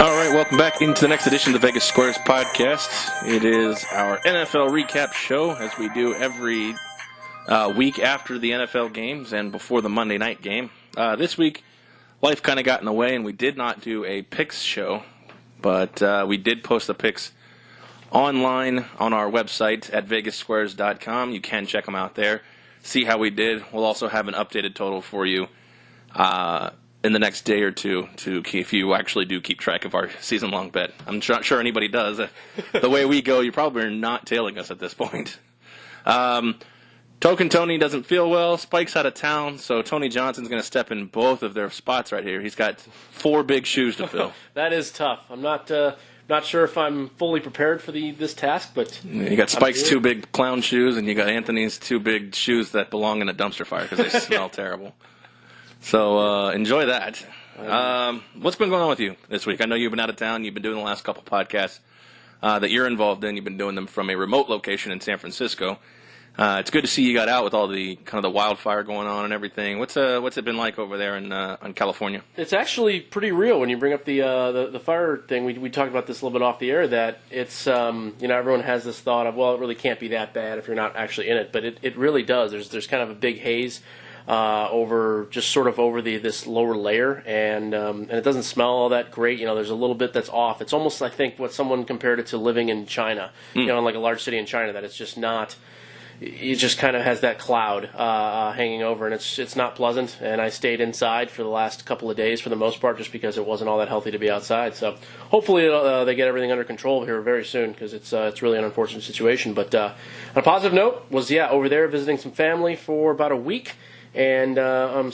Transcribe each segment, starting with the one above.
All right, welcome back into the next edition of the Vegas Squares podcast. It is our NFL recap show, as we do every week after the NFL games and before the Monday night game. This week, life kind of got in the way, and we did not do a picks show, but we did post the picks online on our website at vegassquares.com. You can check them out there, see how we did. We'll also have an updated total for you in the next day or two, if you actually do keep track of our season-long bet. I'm not sure anybody does. The way we go, you probably are not tailing us at this point. Token Tony doesn't feel well. Spike's out of town, so Tony Johnson's going to step in both of their spots right here. He's got 4 big shoes to fill. That is tough. I'm not sure if I'm fully prepared for this task, but you got Spike's 2 big clown shoes, and you got Anthony's 2 big shoes that belong in a dumpster fire because they smell terrible. So enjoy that. What's been going on with you this week? I know you've been out of town. You've been doing the last couple podcasts that you're involved in. You've been doing them from a remote location in San Francisco. It's good to see you got out with all the kind of the wildfire going on and everything. What's it been like over there in California? It's actually pretty real when you bring up the fire thing. We talked about this a little bit off the air, that it's everyone has this thought of, well, it really can't be that bad if you're not actually in it, but it really does. There's kind of a big haze over this lower layer, and it doesn't smell all that great. There's a little bit that's off. It's almost, I think, what someone compared it to living in China, in like a large city in China, that it's just not. It just kind of has that cloud hanging over, and it's not pleasant. And I stayed inside for the last couple of days for the most part, just because it wasn't all that healthy to be outside. So hopefully they get everything under control here very soon, because it's really an unfortunate situation. But on a positive note, was over there visiting some family for about a week, and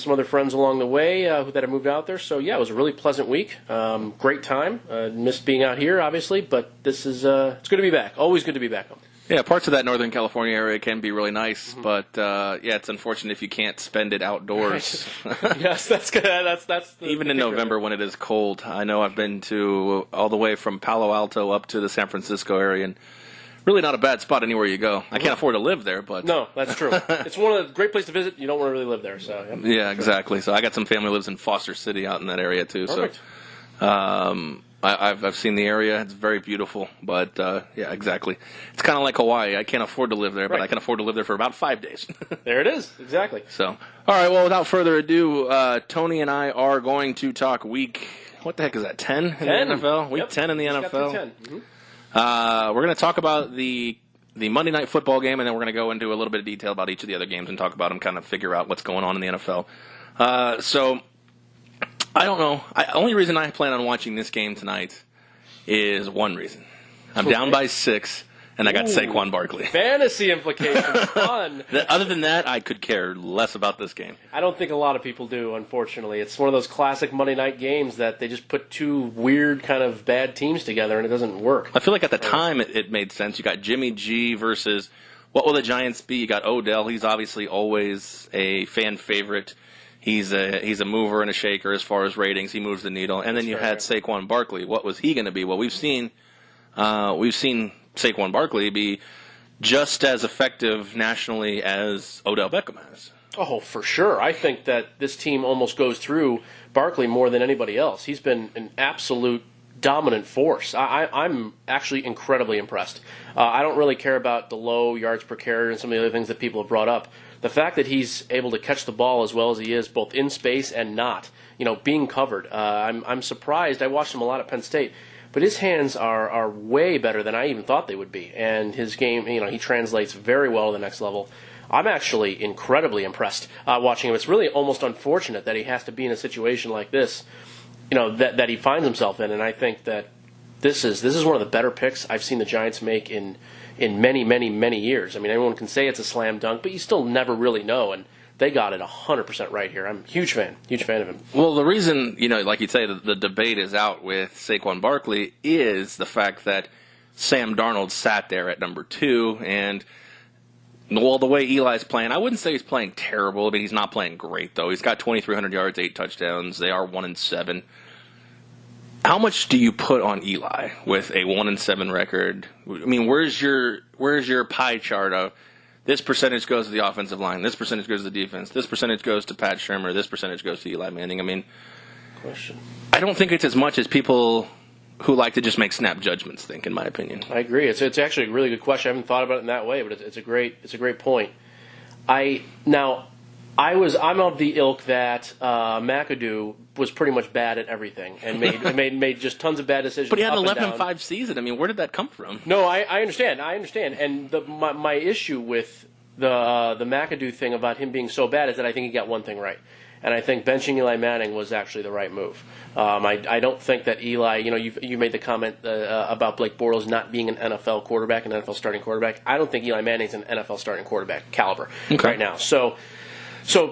some other friends along the way that had moved out there. So it was a really pleasant week. Great time. Missed being out here, obviously, but this is it's good to be back. Always good to be back home. Yeah, parts of that Northern California area can be really nice, but it's unfortunate if you can't spend it outdoors. Yes, that's good. That's even in November when it is cold. I know I've been to all the way from Palo Alto up to the San Francisco area, and really not a bad spot anywhere you go. I can't afford to live there, but no, that's true. It's one of the great places to visit. You don't want to really live there, so yeah, exactly. So I got some family lives in Foster City out in that area too. Perfect. So. I've seen the area. It's very beautiful, but exactly. It's kind of like Hawaii. I can't afford to live there, but I can afford to live there for about 5 days. There it is, exactly. So, all right. Well, without further ado, Tony and I are going to talk week. What the heck is that? 10 in the NFL. Week 10 in the NFL. 10. We're going to talk about the Monday Night Football game, and then we're going to go into a little bit of detail about each of the other games and talk about them, kind of figure out what's going on in the NFL. So. I don't know. Only reason I plan on watching this game tonight is one reason. I'm down by 6, and I got Saquon Barkley. Fantasy implications. Fun. Other than that, I could care less about this game. I don't think a lot of people do, unfortunately. It's one of those classic Monday night games that they just put 2 weird kind of bad teams together, and it doesn't work. I feel like at the time it made sense. You got Jimmy G versus, what will the Giants be? You got Odell. He's obviously always a fan favorite. He's a mover and a shaker as far as ratings. He moves the needle. And then you had Saquon Barkley. What was he going to be? Well, we've seen Saquon Barkley be just as effective nationally as Odell Beckham has. Oh, for sure. I think that this team almost goes through Barkley more than anybody else. He's been an absolute dominant force. I'm actually incredibly impressed. I don't really care about the low yards per carry and some of the other things that people have brought up. The fact that he's able to catch the ball as well as he is, both in space and not, being covered. I'm surprised. I watched him a lot at Penn State, but his hands are way better than I even thought they would be. And his game, he translates very well to the next level. I'm actually incredibly impressed watching him. It's really almost unfortunate that he has to be in a situation like this, that he finds himself in. And I think that this is one of the better picks I've seen the Giants make in many, many, many years. I mean, everyone can say it's a slam dunk, but you still never really know, and they got it 100% right here. I'm a huge fan of him. Well, the reason, like you say, the debate is out with Saquon Barkley is the fact that Sam Darnold sat there at number 2, and the way Eli's playing, I wouldn't say he's playing terrible, but he's not playing great, though. He's got 2,300 yards, 8 touchdowns. They are 1-7. How much do you put on Eli with a 1-7 record? I mean, where's your pie chart of this percentage goes to the offensive line, this percentage goes to the defense, this percentage goes to Pat Shurmur, this percentage goes to Eli Manning? I mean, I don't think it's as much as people who like to just make snap judgments think, in my opinion. I agree. It's actually a really good question. I haven't thought about it in that way, but it's a great point. I'm of the ilk that McAdoo was pretty much bad at everything and made just tons of bad decisions. But he had an 11-5 season. I mean, where did that come from? No, I understand. And my issue with the McAdoo thing about him being so bad is that I think he got one thing right. And I think benching Eli Manning was actually the right move. I don't think that Eli, you made the comment about Blake Bortles not being an NFL quarterback, an NFL starting quarterback. I don't think Eli Manning's an NFL starting quarterback caliber right now. So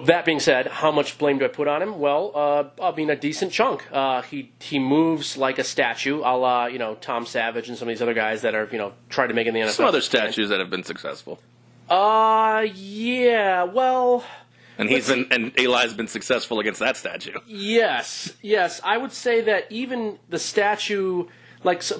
that being said, how much blame do I put on him? Well, I mean, a decent chunk. He moves like a statue, a la Tom Savage and some of these other guys that are tried to make it in the NFL. Some other statues that have been successful. Yeah, well. And Eli's been successful against that statue. Yes. I would say that even the statue,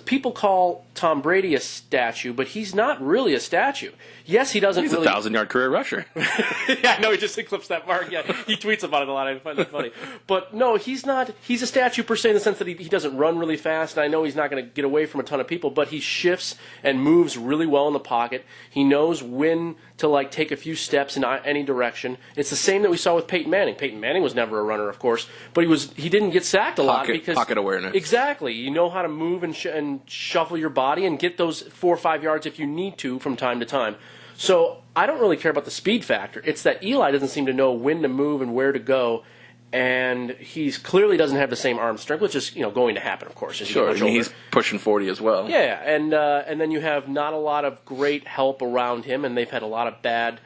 people call Tom Brady a statue, but he's not really a statue. Yes, he doesn't. He's a 1,000-yard career rusher. Yeah, I know he just eclipsed that mark. Yeah, he tweets about it a lot. I find that funny. But no, he's not. He's a statue per se in the sense that he doesn't run really fast. And I know he's not going to get away from a ton of people, but he shifts and moves really well in the pocket. He knows when to take a few steps in any direction. It's the same that we saw with Peyton Manning. Peyton Manning was never a runner, of course, but he didn't get sacked a lot because pocket awareness. Exactly. You know how to move and shuffle your body and get those 4 or 5 yards if you need to from time to time. So I don't really care about the speed factor. It's that Eli doesn't seem to know when to move and where to go, and he clearly doesn't have the same arm strength, which is going to happen, of course. As you get much older. He's pushing 40 as well. Yeah, and then you have not a lot of great help around him, and they've had a lot of bad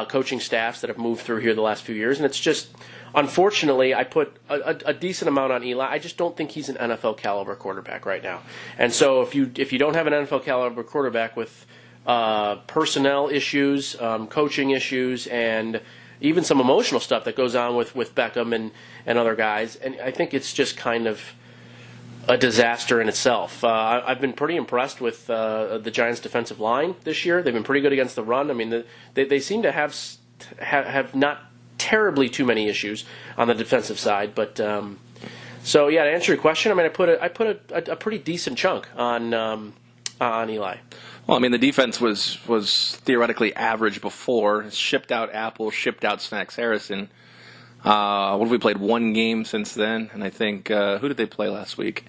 coaching staffs that have moved through here the last few years, and it's just, unfortunately, I put a decent amount on Eli. I just don't think he's an NFL caliber quarterback right now. And so if you don't have an NFL caliber quarterback with personnel issues, coaching issues, and even some emotional stuff that goes on with Beckham and other guys, and I think it's just kind of a disaster in itself. I've been pretty impressed with the Giants' defensive line this year. They've been pretty good against the run. I mean, they seem to have not terribly too many issues on the defensive side, but so yeah. To answer your question, I mean, I put a pretty decent chunk on Eli. Well, I mean, the defense was theoretically average before. Shipped out Apple, shipped out Snacks Harrison. What have we played? One game since then, and I think who did they play last week?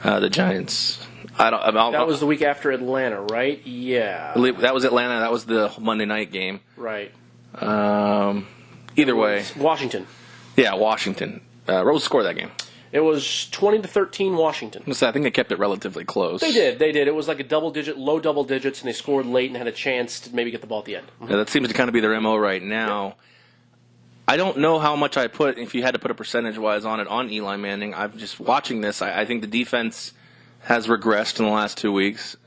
The Giants. That was the week after Atlanta, right? Yeah. That was Atlanta. That was the Monday night game. Right. Either way, Washington. Yeah, Washington. What was the score of that game? It was 20-13 Washington. I think they kept it relatively close. They did. It was like a low double digits, and they scored late and had a chance to maybe get the ball at the end. Yeah, that seems to kind of be their MO right now. Yeah. I don't know how much I put, if you had to put a percentage-wise on it, on Eli Manning. I'm just watching this. I think the defense has regressed in the last 2 weeks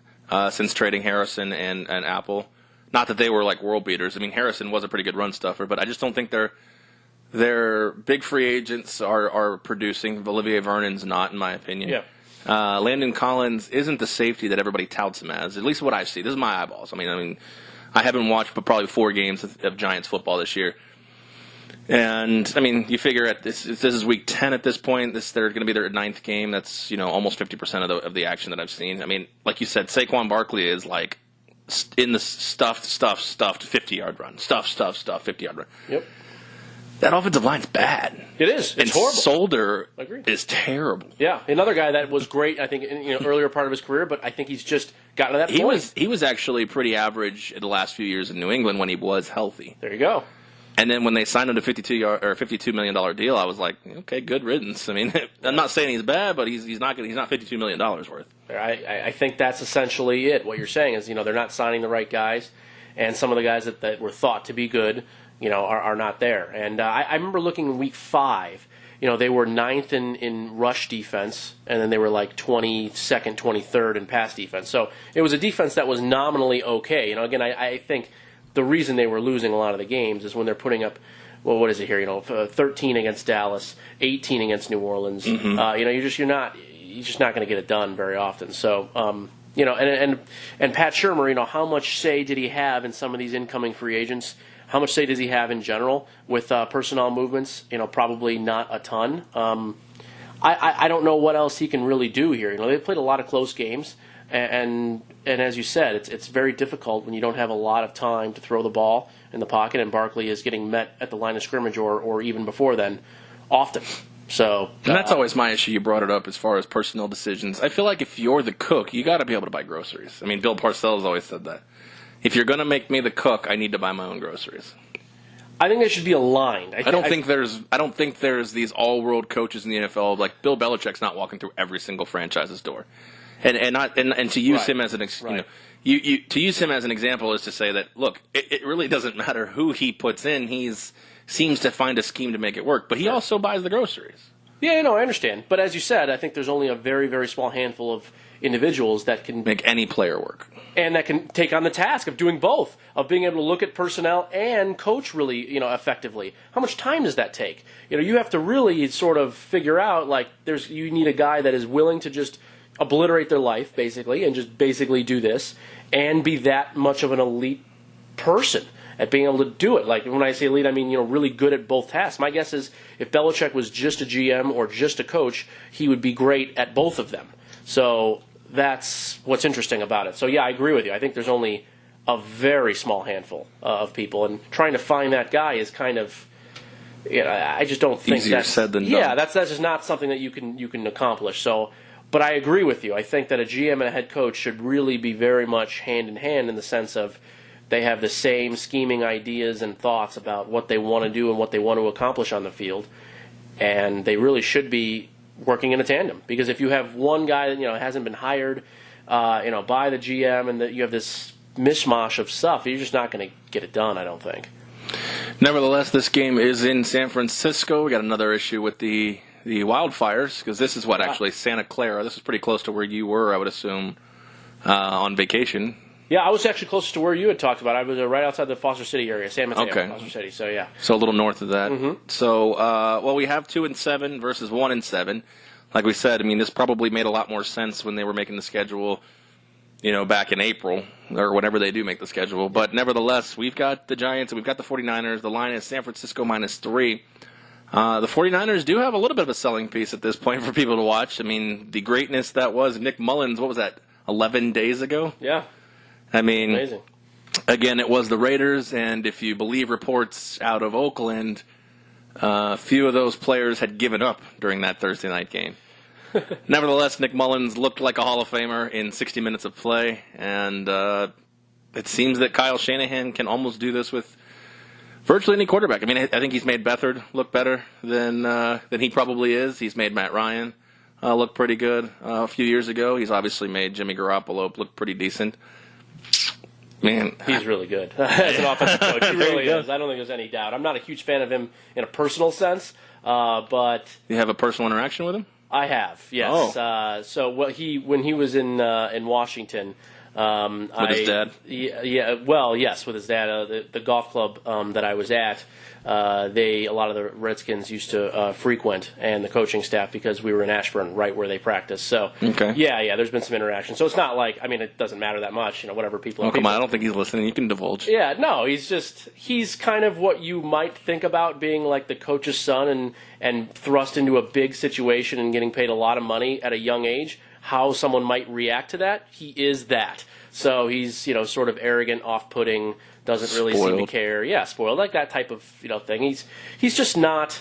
since trading Harrison and Apple. Not that they were like world beaters. I mean, Harrison was a pretty good run stuffer, but I just don't think their big free agents are producing. Olivier Vernon's not, in my opinion. Yeah. Landon Collins isn't the safety that everybody touts him as, at least what I see. This is my eyeballs. I mean, I haven't watched but probably 4 games of Giants football this year. And, I mean, you figure this is week 10 at this point. They're going to be their 9th game. That's, almost 50% of the action that I've seen. I mean, like you said, Saquon Barkley is like in the stuffed 50-yard run. Stuffed 50-yard run. Yep. That offensive line's bad. It is. It's horrible. Solder is terrible. Yeah, another guy that was great, I think, in earlier part of his career, but I think he's just gotten to that point. He was actually pretty average in the last few years in New England when he was healthy. There you go. And then when they signed him to $52 million deal, I was like, okay, good riddance. I mean, I'm not saying he's bad, but he's not $52 million worth. I think that's essentially it. What you're saying is, they're not signing the right guys, and some of the guys that were thought to be good, are not there. And I remember looking in week 5. They were 9th in rush defense, and then they were like 22nd, 23rd in pass defense. So it was a defense that was nominally okay. Again, I think the reason they were losing a lot of the games is when they're putting up, well, what is it here? 13 against Dallas, 18 against New Orleans. Mm-hmm. you're just not going to get it done very often. So, and Pat Shurmur, how much say did he have in some of these incoming free agents? How much say does he have in general with personnel movements? Probably not a ton. I don't know what else he can really do here. They've played a lot of close games, and as you said, it's very difficult when you don't have a lot of time to throw the ball in the pocket, and Barkley is getting met at the line of scrimmage or even before then often. So, and that's always my issue. You brought it up as far as personnel decisions. I feel like if you're the cook, you got to be able to buy groceries. I mean, Bill Parcells always said that. If you're going to make me the cook, I need to buy my own groceries. I think they should be aligned. I don't think there's these all-world coaches in the NFL. Like Bill Belichick's not walking through every single franchise's door, and to use him as an to use him as an example is to say that look, it really doesn't matter who he puts in. He's seems to find a scheme to make it work, but he also buys the groceries. Yeah, I understand. But as you said, I think there's only a very, very small handful of individuals that can make any player work. And that can take on the task of doing both, of being able to look at personnel and coach really, effectively. How much time does that take? You have to really sort of figure out, you need a guy that is willing to just obliterate their life, basically, and just basically do this, and be that much of an elite person at being able to do it. Like, when I say elite, I mean, really good at both tasks. My guess is if Belichick was just a GM or just a coach, he would be great at both of them. So that's what's interesting about it. So, yeah, I agree with you. I think there's only a very small handful of people, and trying to find that guy is kind of, I just don't think easier said than done. Yeah, that's just not something that you can accomplish. So, but I agree with you. I think that a GM and a head coach should really be very much hand in hand in the sense of they have the same scheming ideas and thoughts about what they want to do and what they want to accomplish on the field, and they really should be working in a tandem. Because if you have one guy that hasn't been hired, by the GM, and that you have this mishmash of stuff, you're just not going to get it done, I don't think. Nevertheless, this game is in San Francisco. We got another issue with the wildfires, because this is actually Santa Clara. This is pretty close to where you were, I would assume, on vacation. Yeah, I was actually closest to where you had talked about. I was right outside the Foster City area, San Mateo, Foster City. So yeah, so a little north of that. Mm-hmm. So we have 2-7 versus 1-7. Like we said, I mean, this probably made a lot more sense when they were making the schedule, back in April or whenever they do make the schedule. But nevertheless, we've got the Giants and we've got the 49ers. The line is San Francisco -3. The 49ers do have a little bit of a selling piece at this point for people to watch. I mean, the greatness that was Nick Mullins, what was that, 11 days ago? Yeah. I mean, amazing. Again, it was the Raiders, and if you believe reports out of Oakland, a few of those players had given up during that Thursday night game. Nevertheless, Nick Mullins looked like a Hall of Famer in 60 minutes of play, and it seems that Kyle Shanahan can almost do this with virtually any quarterback. I mean, I think he's made Beathard look better than he probably is. He's made Matt Ryan look pretty good a few years ago. He's obviously made Jimmy Garoppolo look pretty decent. Man, he's really good as an offensive coach. He really is. I don't think there's any doubt. I'm not a huge fan of him in a personal sense, but you have a personal interaction with him? I have, yes. Oh. So when he was in Washington, with his dad. Yeah. Well, yes, with his dad. The golf club that I was at, a lot of the Redskins used to frequent, and the coaching staff, because we were in Ashburn, right where they practice. So okay. Yeah. There's been some interaction. So it's not like, I mean, it doesn't matter that much. Whatever people. Oh, come on! I don't think he's listening. You can divulge. Yeah. No, he's kind of what you might think about being like the coach's son and thrust into a big situation and getting paid a lot of money at a young age. How someone might react to that, he is that. So he's, sort of arrogant, off-putting, doesn't really seem to care. Yeah, spoiled, like that type of, thing. He's just not.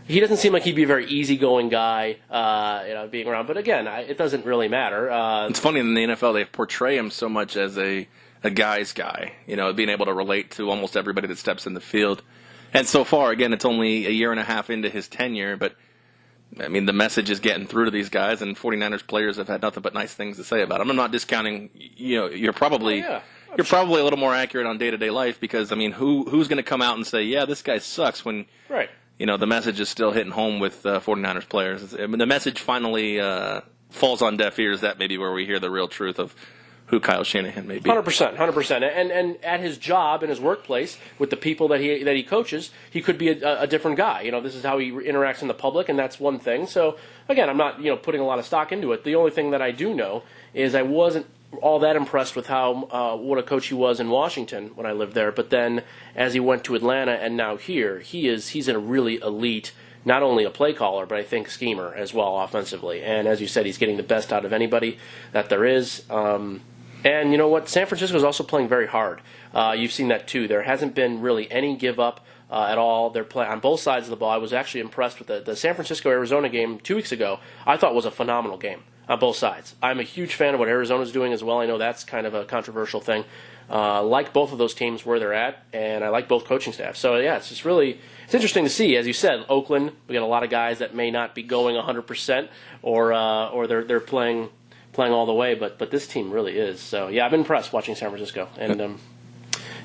He doesn't seem like he'd be a very easygoing guy, being around. But again, it doesn't really matter. It's funny in the NFL they portray him so much as a guy's guy. Being able to relate to almost everybody that steps in the field. And so far, again, it's only a year and a half into his tenure, but I mean, the message is getting through to these guys, and 49ers players have had nothing but nice things to say about him. I'm not discounting. You're probably a little more accurate on day-to-day life, because I mean, who's going to come out and say, yeah, this guy sucks, when right? The message is still hitting home with 49ers players. I mean, the message finally falls on deaf ears. That may be where we hear the real truth of who Kyle Shanahan may be. 100%. And at his job in his workplace with the people that he coaches, he could be a different guy. You know, this is how he interacts in the public, and that's one thing. So again, I'm not putting a lot of stock into it. The only thing that I do know is I wasn't all that impressed with how what a coach he was in Washington when I lived there. But then as he went to Atlanta and now here, he's a really elite, not only a play caller, but I think schemer as well offensively. And as you said, he's getting the best out of anybody that there is. And you know what? San Francisco is also playing very hard. You've seen that too. There hasn't been really any give up at all. They're playing on both sides of the ball. I was actually impressed with the San Francisco-Arizona game 2 weeks ago. I thought was a phenomenal game on both sides. I'm a huge fan of what Arizona's doing as well. I know that's kind of a controversial thing. Like both of those teams where they're at, and I like both coaching staffs. So yeah, it's interesting to see. As you said, Oakland, we got a lot of guys that may not be going 100%, or they're playing all the way, but this team really is. So yeah, I've been impressed watching San Francisco, and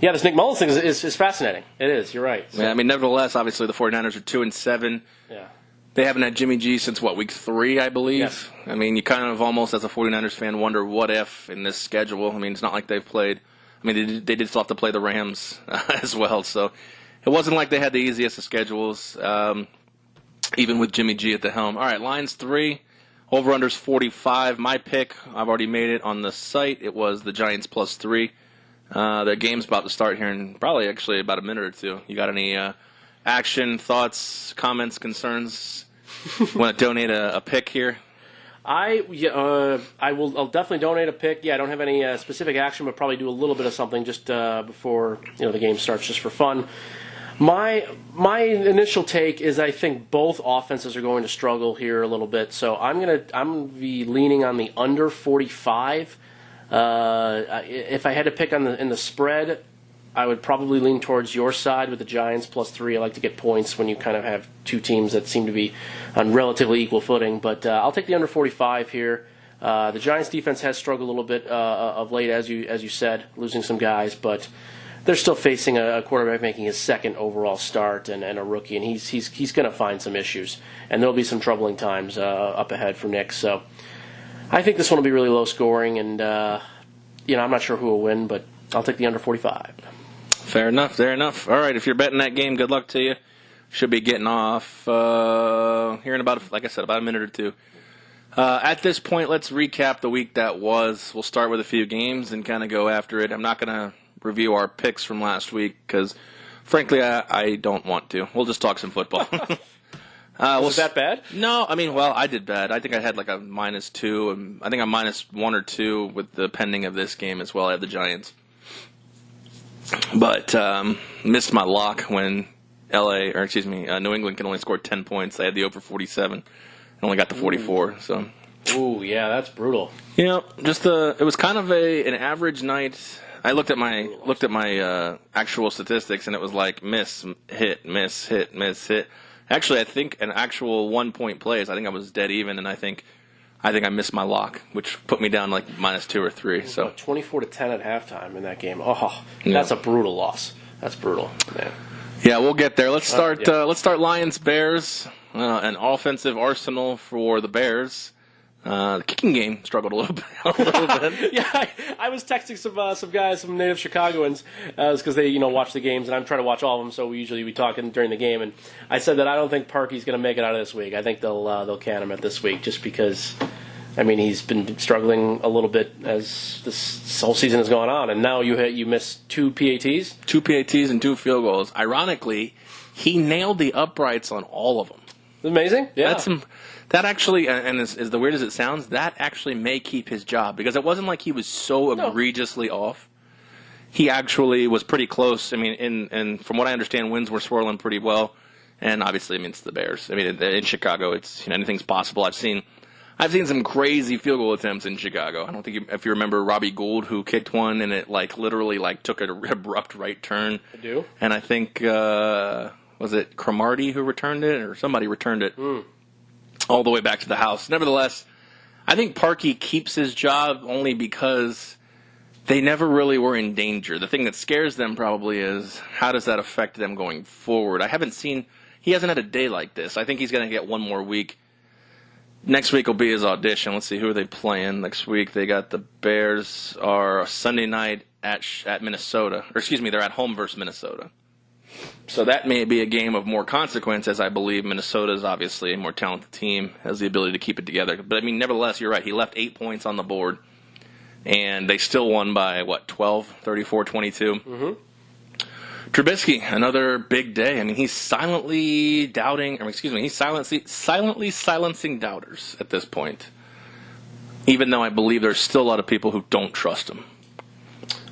yeah, this Nick Mullins thing is fascinating. It is. You're right. So. Yeah, I mean, nevertheless, obviously the 49ers are 2-7. Yeah. They haven't had Jimmy G since, week 3, I believe? Yes. I mean, you kind of almost, as a 49ers fan, wonder what if in this schedule. I mean, it's not like they've played. I mean, they did still have to play the Rams as well, so it wasn't like they had the easiest of schedules, even with Jimmy G at the helm. All right, Lions 3, over-unders 45. My pick, I've already made it on the site. It was the Giants +3. The game's about to start here in probably actually about a minute or two. You got any action, thoughts, comments, concerns? Want to donate a pick here? I'll definitely donate a pick. Yeah, I don't have any specific action, but probably do a little bit of something just before the game starts, just for fun. My initial take is I think both offenses are going to struggle here a little bit, so I'm gonna be leaning on the under 45. If I had to pick in the spread, I would probably lean towards your side with the Giants +3. I like to get points when you kind of have two teams that seem to be on relatively equal footing. But I'll take the under 45 here. The Giants defense has struggled a little bit of late, as you said, losing some guys, but they're still facing a quarterback making his second overall start and a rookie, and he's going to find some issues, and there'll be some troubling times up ahead for Nick. So I think this one will be really low scoring, and I'm not sure who will win, but I'll take the under 45. Fair enough. All right, if you're betting that game, good luck to you. Should be getting off here in about a minute or two. At this point, let's recap the week that was. We'll start with a few games and kind of go after it. I'm not going to review our picks from last week because, frankly, I don't want to. We'll just talk some football. Was it that bad? No, I mean, I did bad. I think I had like a -2, and I think I'm -1 or 2 with the pending of this game as well. I had the Giants. But missed my lock when New England can only score 10 points. I had the over 47 and only got to 44. So, ooh, yeah, that's brutal. It was kind of an average night. I looked at my actual statistics, and it was like miss, hit, miss, hit, miss, hit. Actually, I think an actual 1-point plays. I think I was dead even, and I think I missed my lock, which put me down like -2 or 3. So 24-10 at halftime in that game. Oh, that's a brutal loss. That's brutal, man. Yeah, we'll get there. Let's start. Let's start Lions Bears. An offensive arsenal for the Bears. The kicking game struggled a little bit. Yeah, I was texting some guys, some native Chicagoans, because they watch the games, and I'm trying to watch all of them. So we talk during the game, and I said that I don't think Parkey's going to make it out of this week. I think they'll can him at this week, just because. I mean, he's been struggling a little bit as this whole season has gone on, and now you missed 2 PATs, 2 PATs and 2 field goals. Ironically, he nailed the uprights on all of them. Amazing. Yeah. That actually, and as the weird as it sounds, that actually may keep his job, because it wasn't like he was so egregiously off. He actually was pretty close. I mean, and from what I understand, winds were swirling pretty well, and obviously, I mean, it's the Bears. I mean, in Chicago, it's anything's possible. I've seen some crazy field goal attempts in Chicago. I don't think if you remember Robbie Gould, who kicked one, and it literally took an abrupt right turn. I do. And I think was it Cromartie who returned it, or somebody returned it. All the way back to the house. Nevertheless, I think Parkey keeps his job only because they never really were in danger. The thing that scares them probably is how does that affect them going forward. He hasn't had a day like this. I think he's going to get one more week. next week will be his audition. Let's see, who are they playing next week? They got the Bears are Sunday night at Minnesota. Or excuse me, they're at home versus Minnesota. So that may be a game of more consequence, as I believe Minnesota is obviously a more talented team, has the ability to keep it together. But, I mean, nevertheless, you're right. He left 8 points on the board, and they still won by, 12, 34-22. Mm-hmm. Trubisky, another big day. I mean, he's silently silencing doubters at this point, even though I believe there's still a lot of people who don't trust him.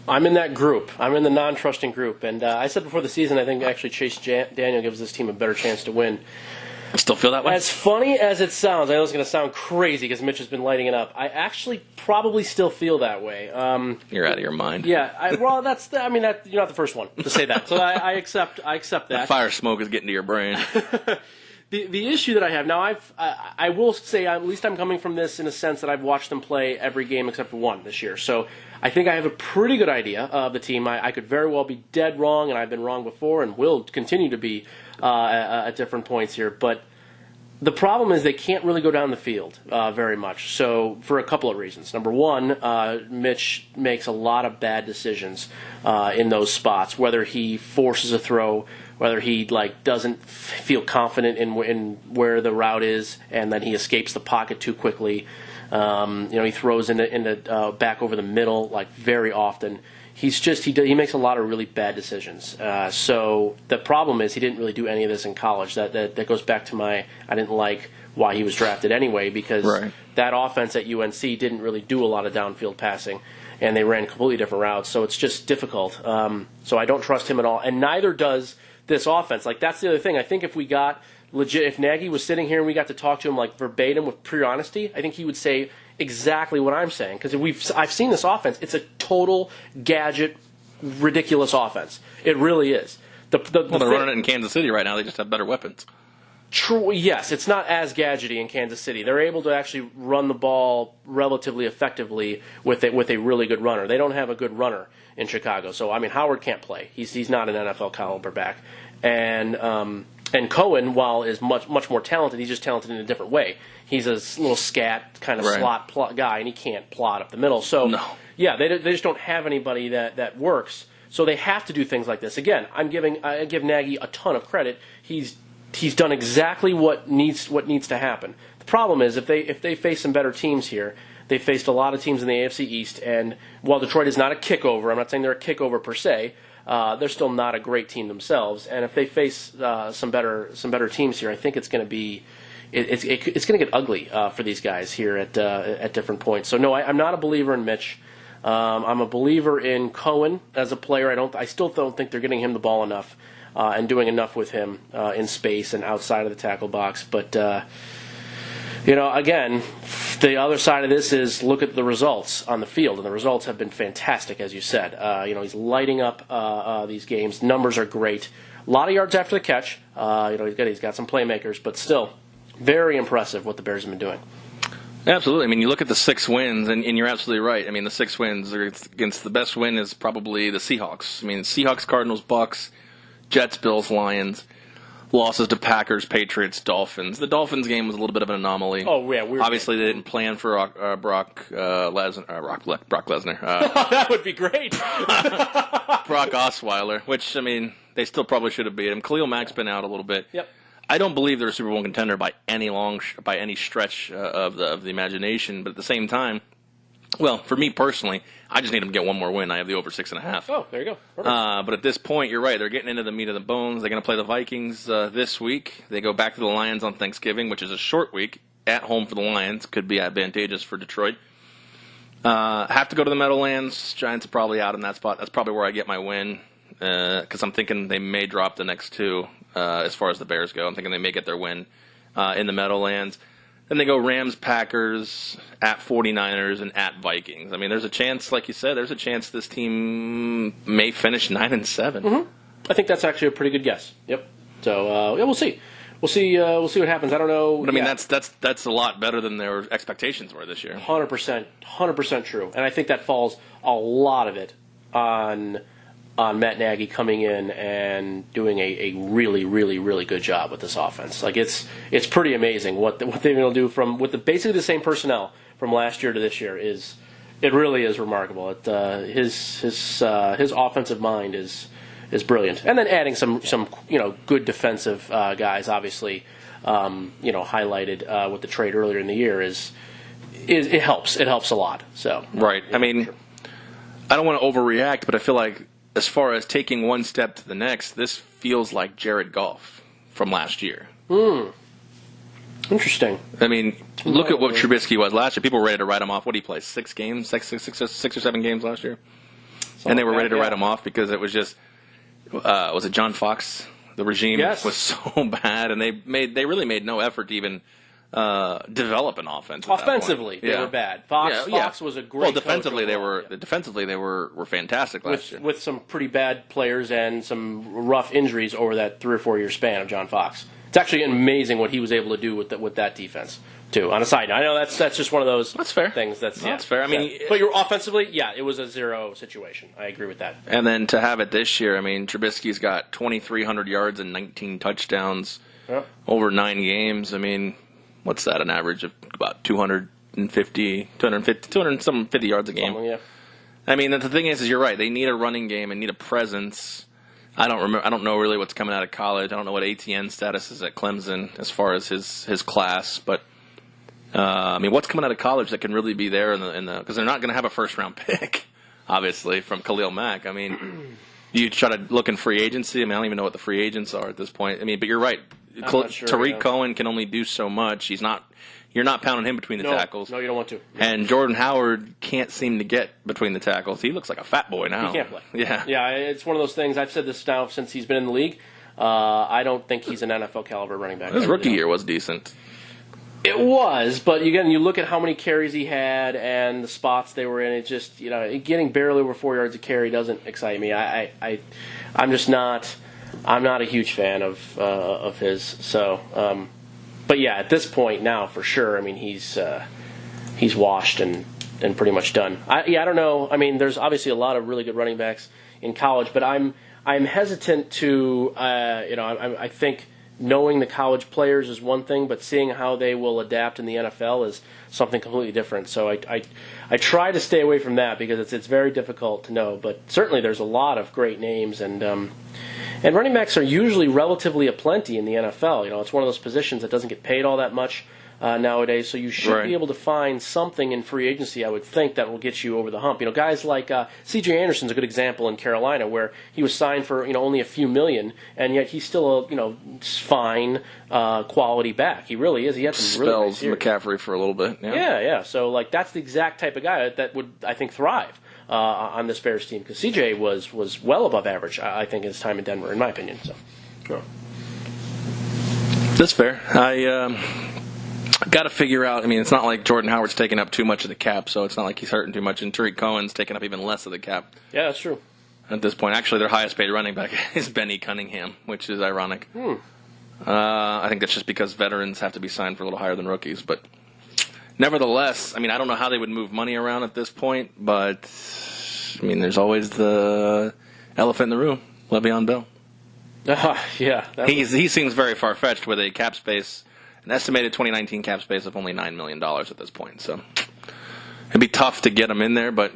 I'm in that group. I'm in the non-trusting group. And I said before the season, I think actually Chase Daniel gives this team a better chance to win. I still feel that way? As funny as it sounds, I know it's going to sound crazy because Mitch has been lighting it up. I actually probably still feel that way. You're out of your mind. Yeah. You're not the first one to say that. So I accept that. The fire smoke is getting to your brain. The issue that I have now, I will say at least I'm coming from this in a sense that I've watched them play every game except for one this year. So I think I have a pretty good idea of the team. I could very well be dead wrong, and I've been wrong before, and will continue to be at different points here. But the problem is they can't really go down the field very much. So for a couple of reasons. Number one, Mitch makes a lot of bad decisions in those spots, whether he forces a throw, whether he doesn't feel confident in where the route is, and then he escapes the pocket too quickly. He throws into back over the middle very often. He makes a lot of really bad decisions. So the problem is he didn't really do any of this in college. That goes back to I didn't like why he was drafted anyway, because that offense at UNC didn't really do a lot of downfield passing, and they ran completely different routes. So it's just difficult. So I don't trust him at all, and neither does this offense. That's the other thing. I think if we got if Nagy was sitting here and we got to talk to him verbatim with pure honesty, I think he would say exactly what I'm saying, because I've seen this offense. It's a total gadget, ridiculous offense. It really is. They're running it in Kansas City right now. They just have better weapons. True. Yes, it's not as gadgety in Kansas City. They're able to actually run the ball relatively effectively with a really good runner. They don't have a good runner in Chicago. So Howard can't play. He's not an NFL caliber back, and Cohen, while is much more talented, he's just talented in a different way. He's a little scat kind of slot plot guy, and he can't plot up the middle. So, they just don't have anybody that works. So they have to do things like this. Again, I give Nagy a ton of credit. He's done exactly what needs to happen. The problem is if they face some better teams here. They faced a lot of teams in the AFC East, and while Detroit is not a kickover, I'm not saying they're a kickover per se. They're still not a great team themselves, and if they face some better teams here, I think it's going to be it's going to get ugly for these guys here at different points. So no, I'm not a believer in Mitch. I'm a believer in Cohen as a player. I still don't think they're getting him the ball enough and doing enough with him in space and outside of the tackle box. But again, the other side of this is look at the results on the field, and the results have been fantastic, as you said. He's lighting up these games. Numbers are great. A lot of yards after the catch. He's got some playmakers, but still very impressive what the Bears have been doing. Absolutely. You look at the 6 wins, and you're absolutely right. The 6 wins are against the best win is probably the Seahawks. Seahawks, Cardinals, Bucks, Jets, Bills, Lions. Losses to Packers, Patriots, Dolphins. The Dolphins game was a little bit of an anomaly. Oh, yeah. Obviously, they didn't plan for Brock Lesnar. That would be great. Brock Osweiler, which, they still probably should have beat him. Khalil Mack's been out a little bit. Yep. I don't believe they're a Super Bowl contender by any stretch of the imagination, but at the same time, well, for me personally, I just need them to get one more win. I have the over 6.5. Oh, there you go. But at this point, you're right. They're getting into the meat of the bones. They're going to play the Vikings this week. They go back to the Lions on Thanksgiving, which is a short week. At home for the Lions. Could be advantageous for Detroit. Have to go to the Meadowlands. Giants are probably out in that spot. That's probably where I get my win, because I'm thinking they may drop the next two as far as the Bears go. I'm thinking they may get their win in the Meadowlands. Then they go Rams, Packers, at 49ers, and at Vikings. There's a chance, like you said, there's a chance this team may finish 9-7. Mm-hmm. I think that's actually a pretty good guess. Yep. So we'll see. We'll see what happens. I don't know. But that's a lot better than their expectations were this year. 100% true. And I think that falls a lot of it on on Matt Nagy coming in and doing a really, really, really good job with this offense. Like it's pretty amazing what they've been able to do from with basically the same personnel from last year to this year. It really is remarkable. His offensive mind is brilliant, and then adding some good defensive guys, obviously, highlighted with the trade earlier in the year it helps. It helps a lot. So right. I mean, sure. I don't want to overreact, but I feel like as far as taking one step to the next, this feels like Jared Goff from last year. Interesting. I mean, look at what Trubisky was last year. People were ready to write him off. What did he play? 6 or 7 games last year? And they were ready to write him off because it was just, was it John Fox? The regime was so bad, and they really made no effort to even develop an offense. Offensively, they were bad. Fox was a great. Well, defensively they were fantastic last year with some pretty bad players and some rough injuries over that 3 or 4 year span of John Fox. It's actually amazing what he was able to do with that defense too. On a side note, I know that's just one of those things. That's fair. I mean, but you're offensively, it was a 0 situation. I agree with that. And then to have it this year, I mean, Trubisky's got 2,300 yards and 19 touchdowns over 9 games. I mean, what's that? An average of about 250 yards a game. Yeah. I mean, the thing is you're right. They need a running game and need a presence. I don't know really what's coming out of college. I don't know what ATN status is at Clemson as far as his class, but I mean, what's coming out of college that can really be there because they're not going to have a first round pick, obviously, from Khalil Mack. I mean, you try to look in free agency. I mean, I don't even know what the free agents are at this point. I mean, but you're right. Tariq Cohen can only do so much. You're not pounding him between the tackles. No, you don't want to. And Jordan Howard can't seem to get between the tackles. He looks like a fat boy now. He can't play. Yeah. Yeah, it's one of those things. I've said this now since he's been in the league. I don't think he's an NFL caliber running back. His rookie year was decent. It was, but again, you look at how many carries he had and the spots they were in. It just, getting barely over 4 yards a carry doesn't excite me. I'm just not. I'm not a huge fan of his. So, but yeah, at this point now, for sure. I mean, he's washed and pretty much done. I don't know. I mean, there's obviously a lot of really good running backs in college, but I'm hesitant to. I think knowing the college players is one thing, but seeing how they will adapt in the NFL is something completely different. So I try to stay away from that because it's very difficult to know. But certainly there's a lot of great names, and running backs are usually relatively aplenty in the NFL. It's one of those positions that doesn't get paid all that much nowadays, so you should be able to find something in free agency, I would think, that will get you over the hump. Guys like C.J. Anderson's a good example in Carolina, where he was signed for only a few million, and yet he's still a fine quality back. He really is. He had some really spells McCaffrey for a little bit. Yeah. So that's the exact type of guy that would, I think, thrive on this Bears team, because C.J. was well above average, I think, in his time in Denver, in my opinion. So, that's fair. Got to figure out. I mean, it's not like Jordan Howard's taking up too much of the cap, so it's not like he's hurting too much. And Tariq Cohen's taking up even less of the cap. Yeah, that's true. At this point, actually, their highest paid running back is Benny Cunningham, which is ironic. I think that's just because veterans have to be signed for a little higher than rookies. But nevertheless, I mean, I don't know how they would move money around at this point, but I mean, there's always the elephant in the room, Le'Veon Bell. Yeah, he seems very far-fetched with a cap space. An estimated 2019 cap space of only $9 million at this point. So it'd be tough to get him in there, but,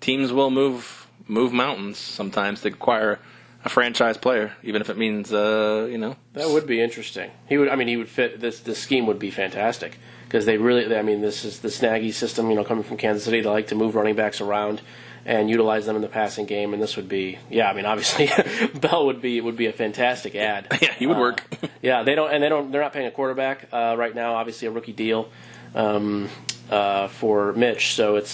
teams will move mountains sometimes to acquire a franchise player, even if it means, That would be interesting. He would fit, this scheme would be fantastic, because this is the Nagy system, coming from Kansas City. They like to move running backs around and utilize them in the passing game, and this would be, obviously Bell would be a fantastic ad. Yeah, he would work. Yeah, they're not paying a quarterback right now. Obviously, a rookie deal for Mitch, so it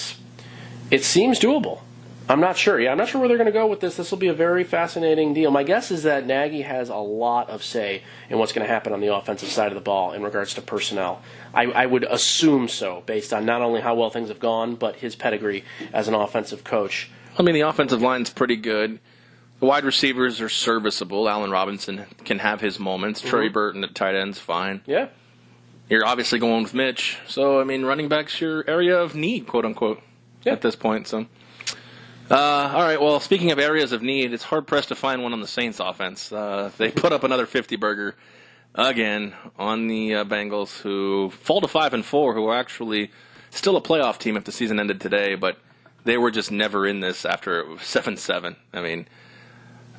seems doable. I'm not sure. Yeah, I'm not sure where they're going to go with this. This will be a very fascinating deal. My guess is that Nagy has a lot of say in what's going to happen on the offensive side of the ball in regards to personnel. I would assume so, based on not only how well things have gone, but his pedigree as an offensive coach. I mean, the offensive line's pretty good. The wide receivers are serviceable. Allen Robinson can have his moments. Trey Burton at tight end's fine. Yeah. You're obviously going with Mitch. So, I mean, running back's your area of need, quote-unquote, at this point. So, All right, well, speaking of areas of need, it's hard-pressed to find one on the Saints offense. They put up another 50-burger again on the Bengals, who fall to 5-4, who are actually still a playoff team if the season ended today, but they were just never in this after it was 7-7. I mean,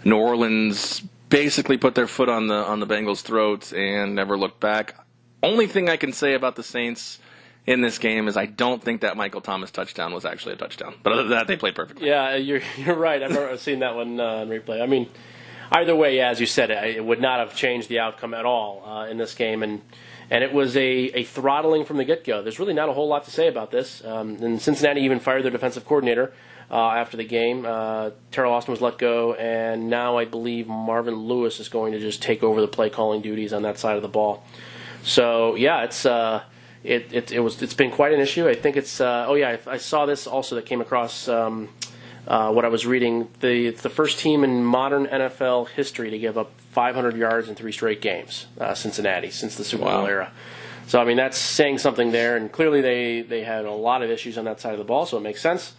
New Orleans basically put their foot on the Bengals' throats and never looked back. Only thing I can say about the Saints in this game is I don't think that Michael Thomas touchdown was actually a touchdown. But other than that, they played perfectly. Yeah, you're right. I've seen that one on replay. I mean, either way, yeah, as you said, it would not have changed the outcome at all in this game. And it was a throttling from the get-go. There's really not a whole lot to say about this. And Cincinnati even fired their defensive coordinator after the game. Terrell Austin was let go, and now I believe Marvin Lewis is going to just take over the play-calling duties on that side of the ball. So, yeah, it's been quite an issue. I think it's I saw this also that came across what I was reading. It's the first team in modern NFL history to give up 500 yards in 3 straight games, Cincinnati, since the Super Bowl era. So, I mean, that's saying something there, and clearly they had a lot of issues on that side of the ball, so it makes sense.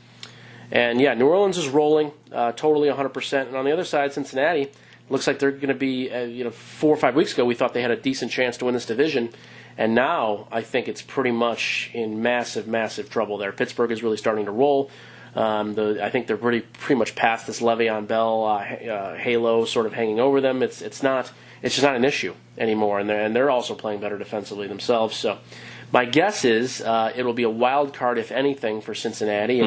And, yeah, New Orleans is rolling totally 100%, and on the other side, Cincinnati looks like they're going to be, 4 or 5 weeks ago we thought they had a decent chance to win this division. And now I think it's pretty much in massive, massive trouble there. Pittsburgh is really starting to roll. I think they're pretty much past this Le'Veon Bell halo sort of hanging over them. It's just not an issue anymore, and they're also playing better defensively themselves. So my guess is it'll be a wild card, if anything, for Cincinnati,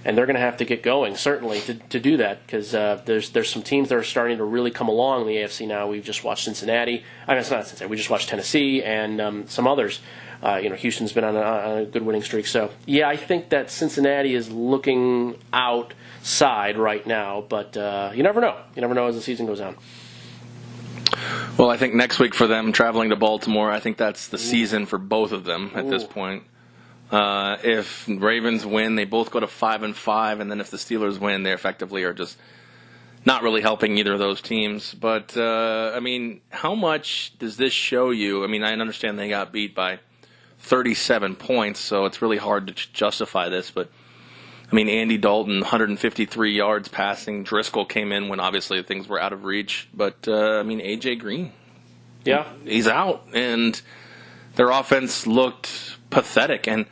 and they're going to have to get going, certainly, to do that, because there's some teams that are starting to really come along in the AFC now. We've just watched Cincinnati. I mean, it's not Cincinnati. We just watched Tennessee and some others. Houston's been on a good winning streak. So, yeah, I think that Cincinnati is looking outside right now, but you never know. You never know as the season goes on. Well, I think next week for them, traveling to Baltimore, I think that's the season for both of them at this point. If Ravens win, they both go to 5-5, and then if the Steelers win, they effectively are just not really helping either of those teams. But, I mean, how much does this show you? I mean, I understand they got beat by 37 points, so it's really hard to justify this. But, I mean, Andy Dalton, 153 yards passing. Driscoll came in when obviously things were out of reach. But, I mean, A.J. Green. Yeah. He's out, and their offense looked pathetic. And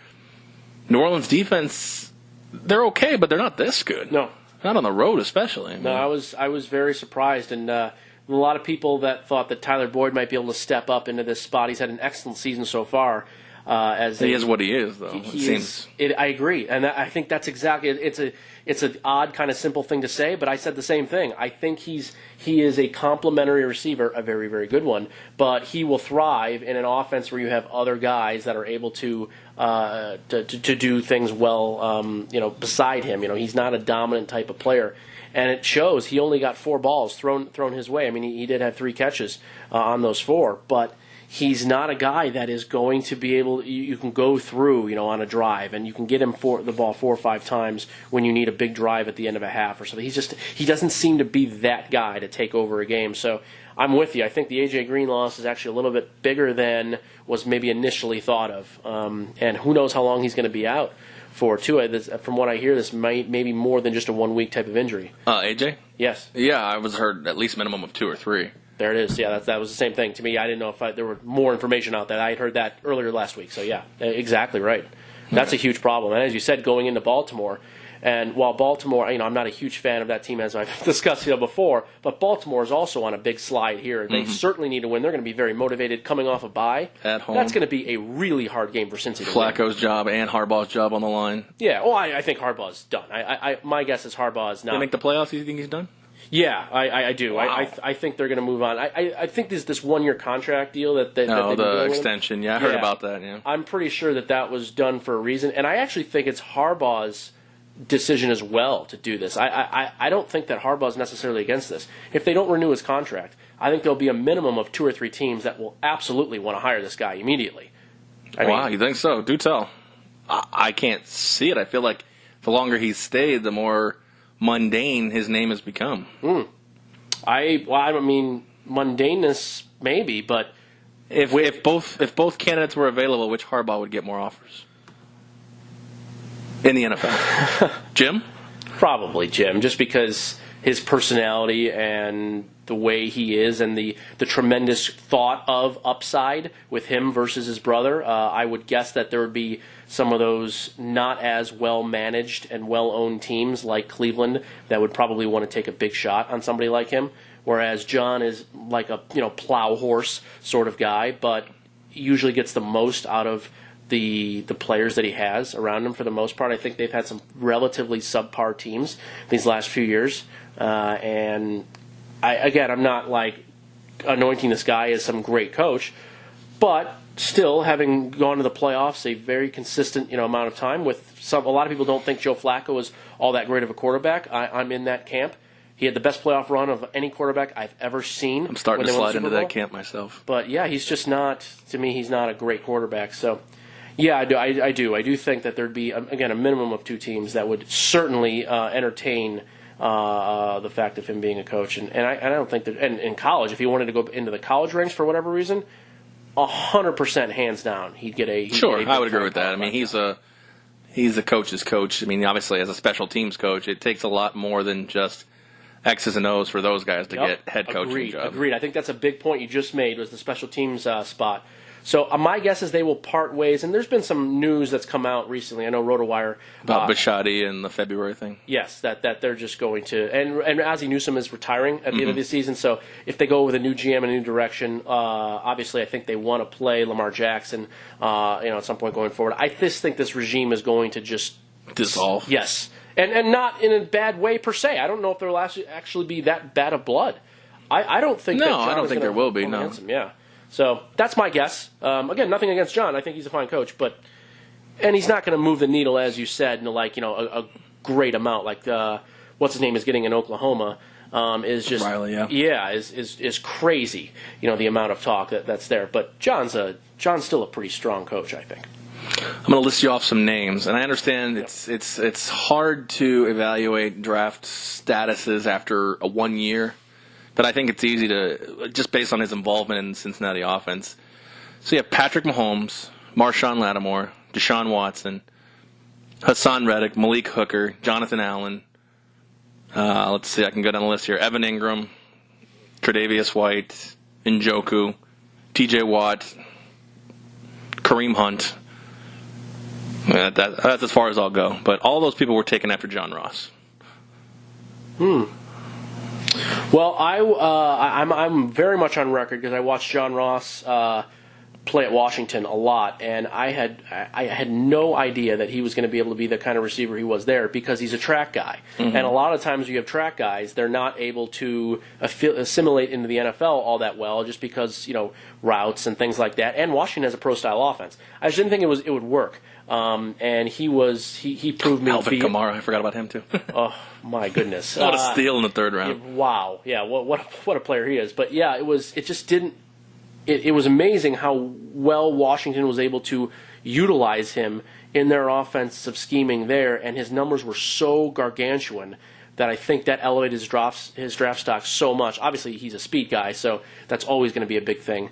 New Orleans defense, they're okay, but they're not this good. No. Not on the road, especially. No, I was very surprised, and a lot of people that thought that Tyler Boyd might be able to step up into this spot. He's had an excellent season so far. He is what he is, though. I agree, and I think that's exactly. It's an odd kind of simple thing to say, but I said the same thing. I think he is a complementary receiver, a very, very good one, but he will thrive in an offense where you have other guys that are able to do things well. Beside him, he's not a dominant type of player. And it shows. He only got 4 balls thrown his way. I mean, he did have 3 catches on those 4, but he's not a guy that is going to be able. You can go through, on a drive, and you can get him the ball 4 or 5 times when you need a big drive at the end of a half or something. He doesn't seem to be that guy to take over a game. So I'm with you. I think the A.J. Green loss is actually a little bit bigger than was maybe initially thought of, and who knows how long he's going to be out for, too. From what I hear, this might maybe more than just a 1-week type of injury. AJ? Yes. Yeah, I was heard at least minimum of 2 or 3. There it is. Yeah, that was the same thing to me. I didn't know if there were more information out there. I had heard that earlier last week. So, yeah, exactly right. That's a huge problem. And as you said, going into Baltimore, and while Baltimore, I'm not a huge fan of that team as I've discussed before, but Baltimore is also on a big slide here. They certainly need to win. They're going to be very motivated coming off a bye. At home. That's going to be a really hard game for Cincy to Flacco's win. job and Harbaugh's job on the line. Yeah, well, I think Harbaugh's done. My guess is Harbaugh is not. You make the playoffs, you think he's done? Yeah, I do. Wow. I think they're going to move on. I think there's this 1-year contract deal that the extension. Yeah, I heard about that. Yeah, I'm pretty sure that was done for a reason, and I actually think it's Harbaugh's decision as well to do this. I don't think that Harbaugh's necessarily against this. If they don't renew his contract, I think there'll be a minimum of 2 or 3 teams that will absolutely want to hire this guy immediately. Wow, you think so? Do tell. I can't see it. I feel like the longer he's stayed, the more mundane his name has become. I mean, mundaneness maybe, but if both candidates were available, which Harbaugh would get more offers in the NFL? Jim? Probably Jim, just because his personality and the way he is and the tremendous thought of upside with him versus his brother. I would guess that there would be some of those not as well-managed and well-owned teams like Cleveland that would probably want to take a big shot on somebody like him, whereas John is like a plow horse sort of guy, but usually gets the most out of the players that he has around him for the most part. I think they've had some relatively subpar teams these last few years. And I'm not like anointing this guy as some great coach, but still having gone to the playoffs a very consistent amount of time with a lot of people don't think Joe Flacco is all that great of a quarterback. I'm in that camp. He had the best playoff run of any quarterback I've ever seen. I'm starting to slide into that camp myself. But yeah, he's just not, to me, he's not a great quarterback. So yeah, I do think that there'd be, again, a minimum of 2 teams that would certainly entertain the fact of him being a coach. And I don't think that, and in college, if he wanted to go into the college ranks for whatever reason, 100% hands down, he'd get a Sure, I would agree with that. I mean, he's a coach's coach. I mean, obviously, as a special teams coach, it takes a lot more than just X's and O's for those guys to get head coaching jobs. Agreed. I think that's a big point you just made, was the special teams spot. So my guess is they will part ways, and there's been some news that's come out recently. I know RotoWire about Bisciotti and the February thing. Yes, that they're just going to, and Ozzie Newsome is retiring at the end of the season. So if they go with a new GM and a new direction, obviously I think they want to play Lamar Jackson, at some point going forward. I just think this regime is going to just dissolve. Yes, and not in a bad way per se. I don't know if there will actually be that bad of blood. I don't think. No, I don't think there will be. No. Yeah. So that's my guess. Again, nothing against John. I think he's a fine coach, and he's not going to move the needle, as you said, in a great amount. Like what's his name is getting in Oklahoma is just Riley, is crazy. The amount of talk that's there. But John's still a pretty strong coach, I think. I'm going to list you off some names, and I understand it's hard to evaluate draft statuses after 1 year. But I think it's easy to, just based on his involvement in the Cincinnati offense. So you have Patrick Mahomes, Marshawn Lattimore, Deshaun Watson, Hassan Reddick, Malik Hooker, Jonathan Allen. Let's see, I can go down the list here. Evan Ingram, Tre'Davious White, Njoku, T.J. Watt, Kareem Hunt. That's as far as I'll go. But all those people were taken after John Ross. Well, I'm very much on record because I watched John Ross play at Washington a lot, and I had no idea that he was going to be able to be the kind of receiver he was there because he's a track guy. And a lot of times you have track guys, they're not able to assimilate into the NFL all that well just because, routes and things like that. And Washington has a pro-style offense. I just didn't think it would work. And he proved me Alvin Kamara, I forgot about him too. Oh my goodness! What a steal in the 3rd round! Wow, yeah, what a player he is. But yeah, it was amazing how well Washington was able to utilize him in their offensive scheming there, and his numbers were so gargantuan that I think that elevated his draft stock so much. Obviously, he's a speed guy, so that's always going to be a big thing.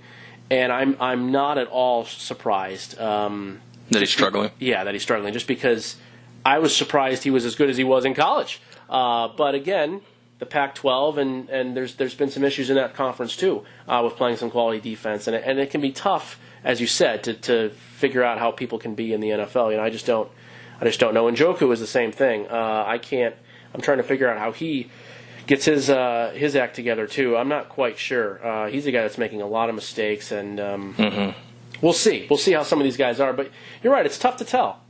And I'm not at all surprised. That he's struggling? That he's struggling, just because I was surprised he was as good as he was in college. But again, the Pac-12, and there's been some issues in that conference too, with playing some quality defense. And it can be tough, as you said, to figure out how people can be in the NFL. I just don't know. And Njoku is the same thing. I'm trying to figure out how he gets his act together too. I'm not quite sure. He's a guy that's making a lot of mistakes, and we'll see. We'll see how some of these guys are. But you're right. It's tough to tell.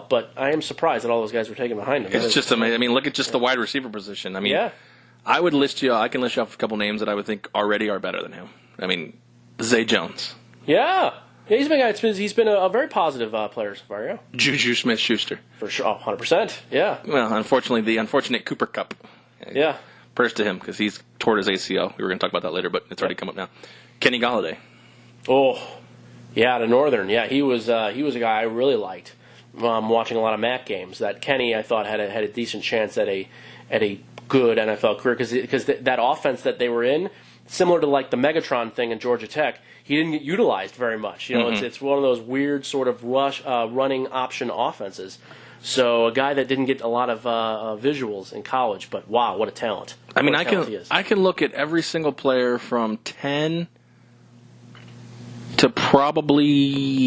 But I am surprised that all those guys were taken behind him. It's just amazing. I mean, look at just the wide receiver position. I mean, I can list you off a couple names that I would think already are better than him. I mean, Zay Jones. Yeah, he's been a guy. He's been a very positive player so far. Yeah. Juju Smith-Schuster. For sure, 100%. Yeah. Well, unfortunately, the unfortunate Cooper Kupp. Yeah. Prayers to him because he's tore his ACL. We were going to talk about that later, but it's already come up now. Kenny Golladay. Oh, yeah, to Northern. Yeah, he was a guy I really liked. Watching a lot of MAC games. That Kenny, I thought, had a decent chance at a good NFL career because that offense that they were in similar to like the Megatron thing in Georgia Tech, he didn't get utilized very much. It's one of those weird sort of running option offenses. So a guy that didn't get a lot of visuals in college, but wow, what a talent! I mean, I can look at every single player from 10 to probably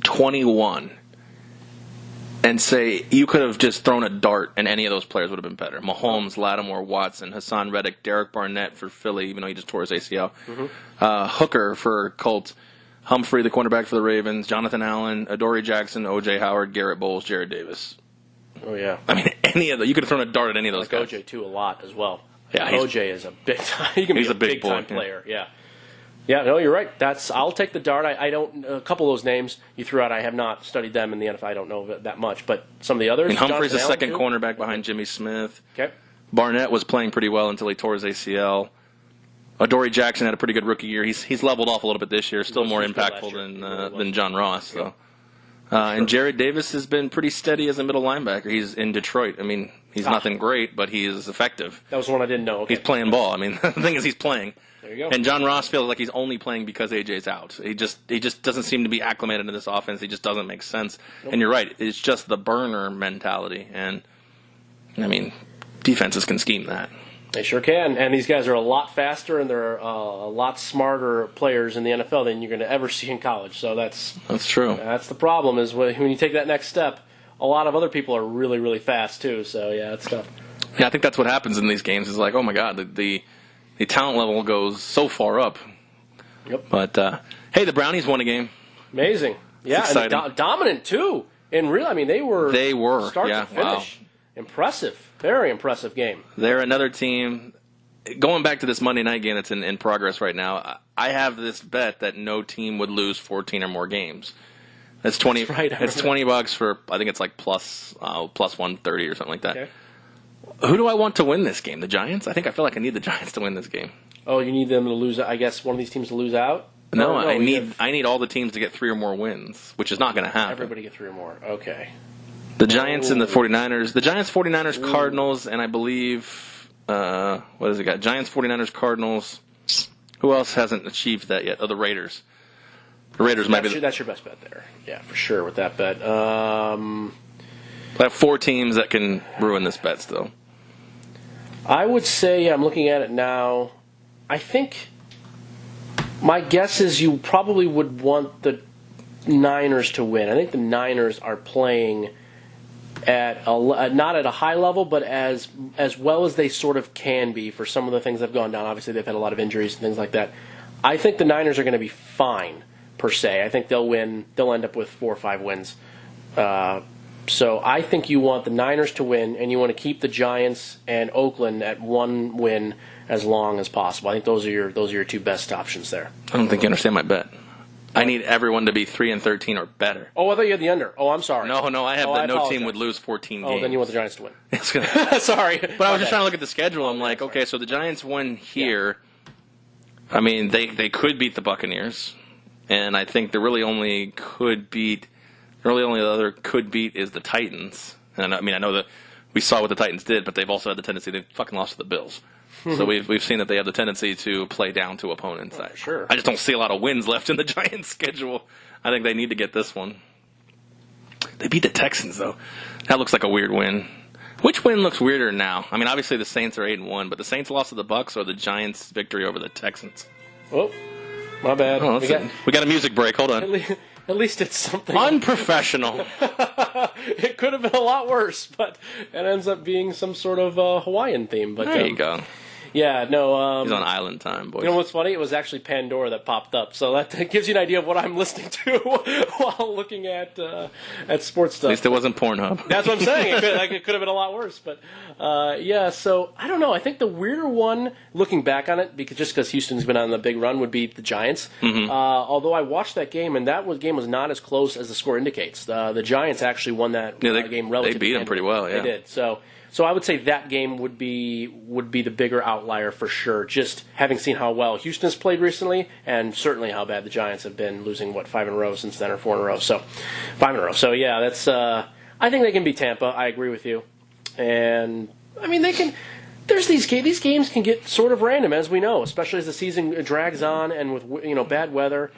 21 and say you could have just thrown a dart and any of those players would have been better. Mahomes, Lattimore, Watson, Hassan Reddick, Derek Barnett for Philly, even though he just tore his ACL. Hooker for Colts. Humphrey, the cornerback for the Ravens, Jonathan Allen, Adoree Jackson, O.J. Howard, Garrett Bowles, Jared Davis. Oh, yeah. I mean, any of them. You could have thrown a dart at any of those guys. O.J. too a lot as well. Yeah, O.J. is a big time. He can be a big time player. Yeah. Yeah, no, you're right. I'll take the dart. I don't. A couple of those names you threw out, I have not studied them in the NFL. I don't know that much, but some of the others. And Humphrey's the second cornerback behind Jimmy Smith. Okay. Barnett was playing pretty well until he tore his ACL. Adoree Jackson had a pretty good rookie year. He's leveled off a little bit this year. Still more impactful than John Ross. So, and Jared Davis has been pretty steady as a middle linebacker. He's in Detroit. I mean, he's nothing great, but he is effective. That was one I didn't know. Okay. He's playing ball. I mean, the thing is, he's playing. There you go. And John Ross feels like he's only playing because AJ's out. He just doesn't seem to be acclimated to this offense. He just doesn't make sense. Nope. And you're right. It's just the burner mentality. And I mean, defenses can scheme that. They sure can, and these guys are a lot faster and they're a lot smarter players in the NFL than you're going to ever see in college. So that's true. That's the problem is when you take that next step, a lot of other people are really, really fast too. So yeah, it's tough. Yeah, I think that's what happens in these games. Is like, oh my God, the talent level goes so far up. Yep. But hey, the Brownies won a game. Amazing. Yeah, and dominant too. And really, I mean, they were start to finish. Wow. Impressive. Very impressive game. They're another team. Going back to this Monday night game that's in progress right now, I have this bet that no team would lose 14 or more games. That's 20. That's right, it's $20 for, I think it's like plus 130 or something like that. Okay. Who do I want to win this game? The Giants? I feel like I need the Giants to win this game. Oh, you need them to lose. I guess one of these teams to lose out. No, I need all the teams to get 3 or more wins, which is not going to happen. Everybody get 3 or more. Okay. The Giants and the 49ers. The Giants, 49ers, Cardinals, and I believe, what has it got? Giants, 49ers, Cardinals. Who else hasn't achieved that yet? Oh, the Raiders. The Raiders might be. That's your best bet there. Yeah, for sure with that bet. I have 4 teams that can ruin this bet still. I would say, I'm looking at it now, I think my guess is you probably would want the Niners to win. I think the Niners are playing at not at a high level, but as well as they sort of can be for some of the things that have gone down. Obviously, they've had a lot of injuries and things like that. I think the Niners are going to be fine, per se. I think they'll win. They'll end up with 4 or 5 wins. So I think you want the Niners to win, and you want to keep the Giants and Oakland at 1 win as long as possible. I think those are your 2 best options there. I don't think you understand my bet. I need everyone to be 3-13 or better. Oh, I thought you had the under. Oh, I'm sorry. No, I have that no team would lose 14 games. Oh, then you want the Giants to win. Sorry. But I was just trying to look at the schedule. I'm like, okay, so the Giants win here. Yeah. I mean, they could beat the Buccaneers, and I think the only other could beat is the Titans. And I mean, I know that we saw what the Titans did, but they've also had the tendency they fucking lost to the Bills. So we've seen that they have the tendency to play down to opponents. Oh, sure. I just don't see a lot of wins left in the Giants' schedule. I think they need to get this one. They beat the Texans, though. That looks like a weird win. Which win looks weirder now? I mean, obviously the Saints are 8-1, but the Saints lost to the Bucs or the Giants' victory over the Texans? Oh, my bad. Oh, we got a music break. Hold on. At least it's something unprofessional. It could have been a lot worse, but it ends up being some sort of Hawaiian theme. But there you go. Yeah, no. He's on island time, boys. You know what's funny? It was actually Pandora that popped up, so that gives you an idea of what I'm listening to while looking at sports stuff. At least it wasn't Pornhub. That's what I'm saying. It could have been a lot worse, but yeah. So I don't know. I think the weirder one, looking back on it, because Houston's been on the big run, would be the Giants. Mm-hmm. Although I watched that game, and game was not as close as the score indicates. The Giants actually won that game relatively. They beat them pretty well. Yeah, they did. So I would say that game would be the bigger outlier for sure, just having seen how well Houston has played recently, and certainly how bad the Giants have been, losing, 5 in a row since then, or 4 in a row. So 5 in a row. So yeah, that's I think they can beat Tampa. I agree with you. And I mean, there's these games can get sort of random, as we know, especially as the season drags on and with bad weather.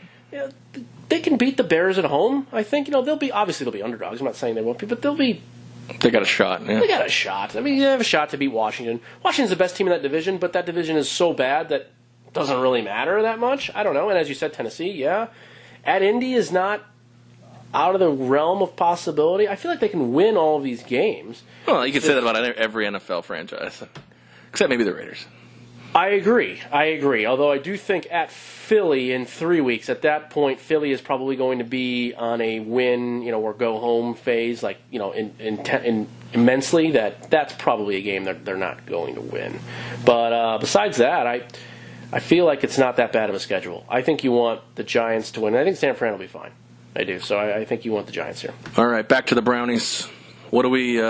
They can beat the Bears at home. I think they'll be underdogs. I'm not saying they won't be, but They got a shot. Yeah. They got a shot. I mean, they have a shot to beat Washington. Washington's the best team in that division, but that division is so bad that it doesn't really matter that much. I don't know. And as you said, Tennessee, yeah. At Indy is not out of the realm of possibility. I feel like they can win all of these games. Well, you can say that about every NFL franchise, except maybe the Raiders. I agree. Although I do think at Philly in 3 weeks, at that point, Philly is probably going to be on a win, or go home phase, like in immensely. That's probably a game that they're not going to win. But besides that, I feel like it's not that bad of a schedule. I think you want the Giants to win. I think San Fran will be fine. I do. So I think you want the Giants here. All right, back to the Brownies. What do we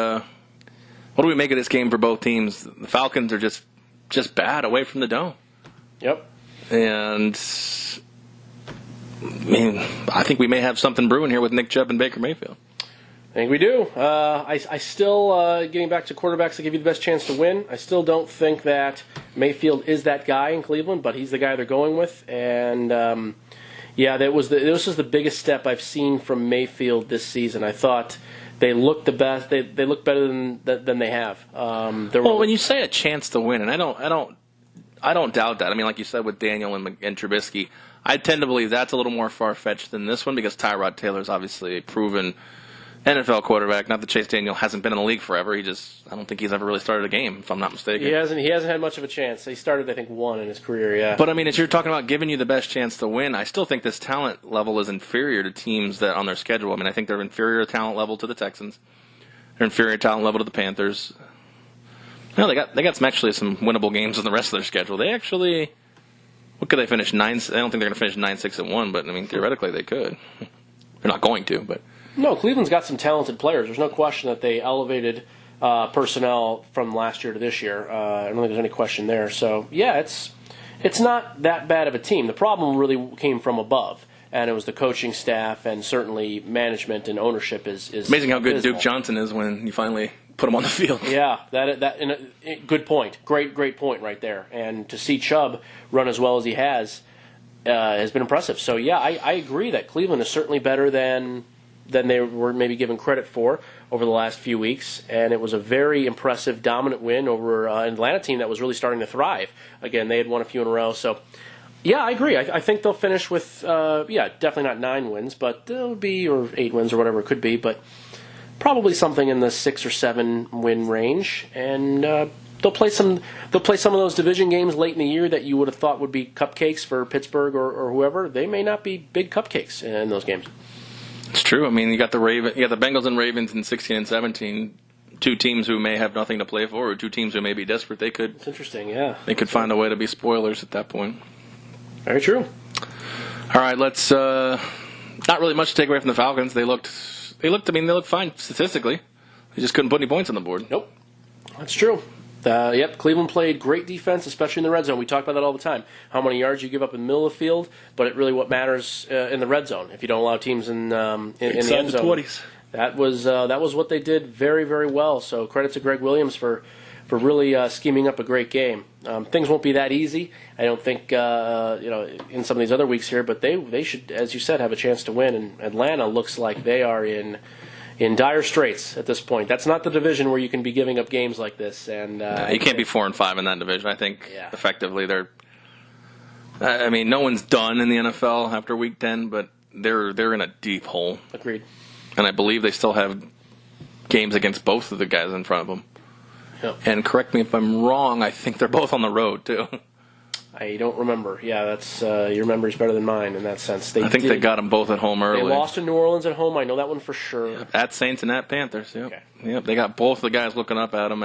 make of this game for both teams? The Falcons are just bad away from the dome. Yep. And I think we may have something brewing here with Nick Chubb and Baker Mayfield. I think we do. I still, getting back to quarterbacks that give you the best chance to win, I still don't think that Mayfield is that guy in Cleveland, but he's the guy they're going with. And, this was the biggest step I've seen from Mayfield this season. I thought they looked the best. They look better than they have. When you say a chance to win, and I don't doubt that. I mean, like you said with Daniel and Trubisky, I tend to believe that's a little more far-fetched than this one because Tyrod Taylor is obviously a proven NFL quarterback. Not that Chase Daniel hasn't been in the league forever. I don't think he's ever really started a game, if I'm not mistaken. He hasn't had much of a chance. He started, I think, one in his career, yeah. But, I mean, as you're talking about giving you the best chance to win, I still think this talent level is inferior to teams that on their schedule. I mean, I think they're inferior talent level to the Texans. They're inferior talent level to the Panthers. No, they got some winnable games in the rest of their schedule. They actually, what could they finish? 9. I don't think they're going to finish 9-6-1, but I mean theoretically they could. They're not going to, but no. Cleveland's got some talented players. There's no question that they elevated personnel from last year to this year. I don't think there's any question there. So yeah, it's not that bad of a team. The problem really came from above. And it was the coaching staff and certainly management and ownership is amazing how good abysmal. Duke Johnson is when you finally put him on the field. Yeah, good point. Great point right there. And to see Chubb run as well as he has been impressive. So yeah, I agree that Cleveland is certainly better than they were maybe given credit for over the last few weeks. And it was a very impressive, dominant win over an Atlanta team that was really starting to thrive. Again, they had won a few in a row, so. Yeah, I agree. I think they'll finish with, definitely not 9 wins, but it'll be, or 8 wins or whatever it could be, but probably something in the 6 or 7 win range. And they'll play some of those division games late in the year that you would have thought would be cupcakes for Pittsburgh or whoever. They may not be big cupcakes in those games. It's true. I mean, you got the Bengals and Ravens in 16 and 17. 2 teams who may have nothing to play for, or 2 teams who may be desperate. It's interesting, yeah. They could find a way to be spoilers at that point. Very true. All right, let's not really much to take away from the Falcons. They looked fine statistically. They just couldn't put any points on the board. Nope. That's true. Cleveland played great defense, especially in the red zone. We talk about that all the time. How many yards you give up in the middle of the field, but it really what matters in the red zone. If you don't allow teams in the end zone. 20s. That was what they did very, very well. So credit to Greg Williams for really scheming up a great game. Things won't be that easy. I don't think in some of these other weeks here, but they should, as you said, have a chance to win. And Atlanta looks like they are in dire straits at this point. That's not the division where you can be giving up games like this. And you can't be 4-5 in that division. I think effectively they're. I mean, no one's done in the NFL after Week 10, but they're in a deep hole. Agreed. And I believe they still have games against both of the guys in front of them. Yep. And correct me if I'm wrong, I think they're both on the road, too. I don't remember. Yeah, that's your memory's better than mine in that sense. I think they got them both at home early. They lost to New Orleans at home. I know that one for sure. Yep. At Saints and at Panthers, yep. Okay. Yep, they got both the guys looking up at them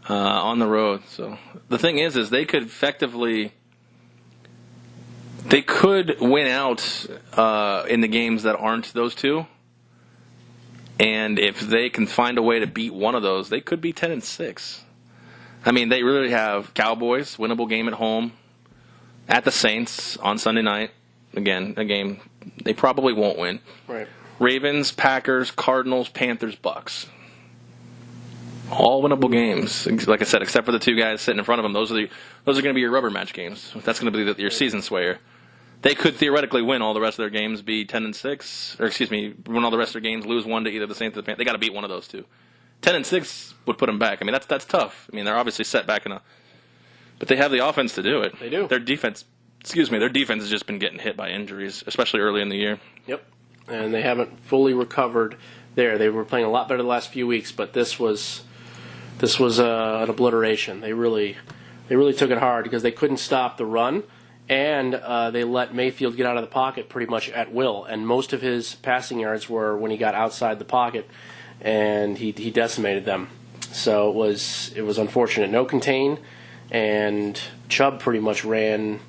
on the road. So the thing is they could effectively... They could win out in the games that aren't those two. And if they can find a way to beat one of those, they could be 10-6. I mean, they really have Cowboys, winnable game at home, at the Saints on Sunday night. Again, a game they probably won't win. Right. Ravens, Packers, Cardinals, Panthers, Bucks. All winnable games. Like I said, except for the two guys sitting in front of them. Those are going to be your rubber match games. That's going to be your season swayer. They could theoretically win all the rest of their games, be 10-6, or excuse me, win all the rest of their games, lose one to either the Saints or the Panthers. They got to beat one of those two. 10-6 would put them back. I mean, that's tough. I mean, they're obviously set back but they have the offense to do it. They do. Their defense has just been getting hit by injuries, especially early in the year. Yep, and they haven't fully recovered there. They were playing a lot better the last few weeks, but this was an obliteration. They really took it hard because they couldn't stop the run. And they let Mayfield get out of the pocket pretty much at will. And most of his passing yards were when he got outside the pocket, and he decimated them. So it was unfortunate. No contain, and Chubb pretty much ran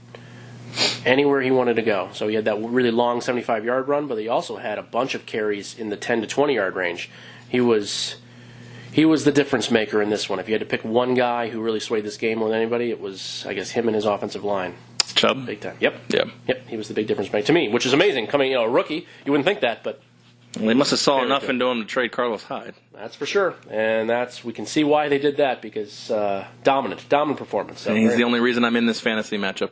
anywhere he wanted to go. So he had that really long 75-yard run, but he also had a bunch of carries in the 10 to 20-yard range. He was the difference maker in this one. If you had to pick one guy who really swayed this game more than anybody, it was, I guess, him and his offensive line. Chubb? Big time. Yep. Yeah. Yep. He was the big difference maker to me, which is amazing. Coming, a rookie, you wouldn't think that, but they must have saw enough into him to trade Carlos Hyde. That's for sure, and we can see why they did that because dominant performance. So and he's the only reason I'm in this fantasy matchup.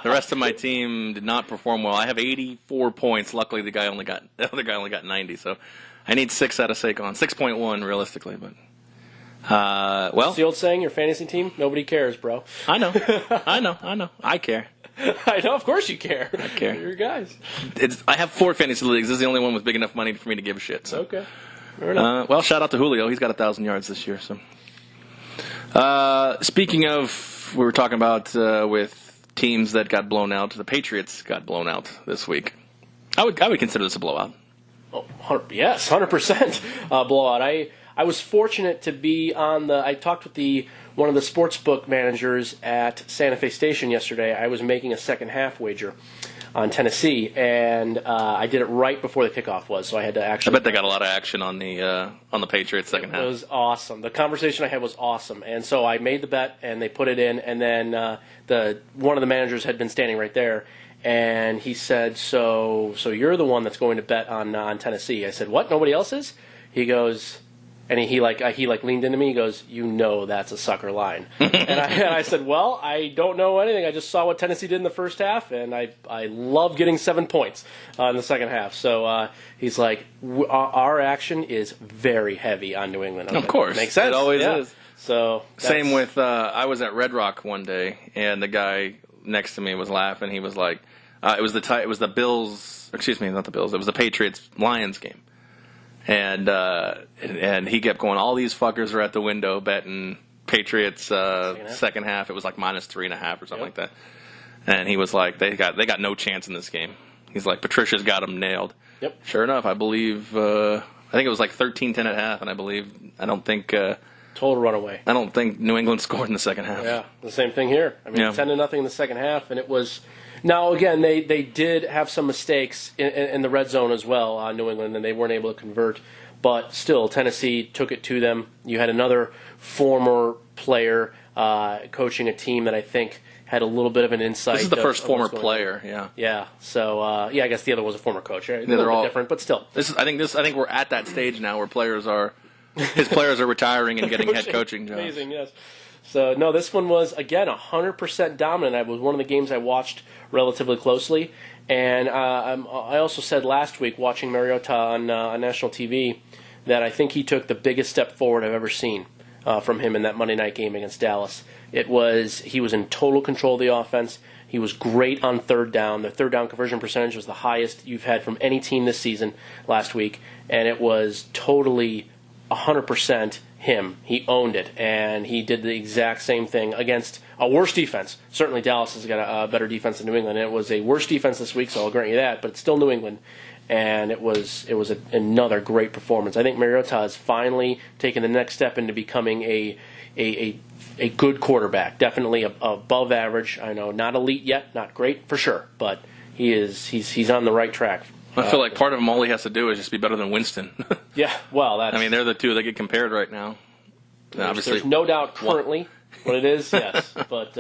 The rest of my team did not perform well. I have 84 points. Luckily, the other guy only got 90. So I need 6 out of Saquon, 6.1 realistically, but. What's the old saying? Your fantasy team, nobody cares, bro. I know. I care. I know. Of course you care. I care. You're guys. I have 4 fantasy leagues. This is the only one with big enough money for me to give a shit. So. Okay. Fair enough. Well, shout out to Julio. He's got 1,000 yards this year. So. Speaking of, we were talking about with teams that got blown out. The Patriots got blown out this week. I would consider this a blowout. Oh, yes, 100% blowout. I was fortunate to be I talked with one of the sportsbook managers at Santa Fe Station yesterday. I was making a second half wager on Tennessee, and I did it right before the kickoff was, so I had to actually. I bet they got a lot of action on the Patriots second half. It was awesome. The conversation I had was awesome, and so I made the bet, and they put it in, and then one of the managers had been standing right there. And he said, "So you're the one that's going to bet on Tennessee?" I said, "What? Nobody else is?" He goes, and he leaned into me. He goes, that's a sucker line. and I said, "Well, I don't know anything. I just saw what Tennessee did in the first half, and I love getting 7 points in the second half." So he's like, "Our action is very heavy on New England." Of course, makes sense. It always is. So same with I was at Red Rock one day, and the guy next to me was laughing. He was like, it was the Bills. Excuse me, not the Bills. It was the Patriots-Lions game, and he kept going. All these fuckers are at the window betting Patriots second half. It was like -3.5 or something like that. And he was like, they got no chance in this game. He's like, Patricia's got them nailed. Yep. Sure enough, I believe. I think it was like 13-10 at half, and I don't think. Total runaway. I don't think New England scored in the second half. Yeah, the same thing here. I mean, 10-0 in the second half, and it was. Now again, they did have some mistakes in the red zone as well, New England, and they weren't able to convert. But still, Tennessee took it to them. You had another former player coaching a team that I think had a little bit of an insight. This is the first former player, yeah. Yeah. So I guess the other was a former coach. Right? They're all different, but still. I think we're at that stage now where his players are retiring and getting head coaching jobs. Amazing, yes. So, no, this one was, again, 100% dominant. It was one of the games I watched relatively closely. And I also said last week, watching Mariota on national TV, that I think he took the biggest step forward I've ever seen from him in that Monday night game against Dallas. He was in total control of the offense. He was great on third down. The third down conversion percentage was the highest you've had from any team this season last week. And it was totally 100% him. He owned it, and he did the exact same thing against a worse defense. Certainly Dallas has got a better defense than New England, and it was a worse defense this week, so I'll grant you that, but it's still New England, and it was another great performance. I think Mariota has finally taken the next step into becoming a good quarterback, definitely above average. I know, not elite yet, not great for sure, but he's on the right track. I feel like part of him, all he has to do is just be better than Winston. Yeah, well, they're the two that get compared right now. There's no doubt currently what it is, yes. But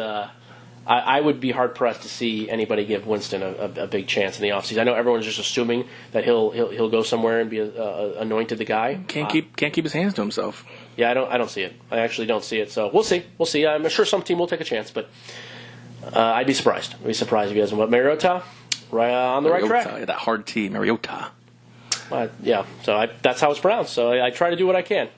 I would be hard pressed to see anybody give Winston a big chance in the offseason. I know everyone's just assuming that he'll go somewhere and be anointed the guy. Can't keep his hands to himself. Yeah, I don't see it. I actually don't see it. So we'll see. I'm sure some team will take a chance, but I'd be surprised. I'd be surprised if he doesn't. But Mariota, on the right track. Yeah, that hard T, Mariota. Yeah, so that's how it's pronounced. So I try to do what I can.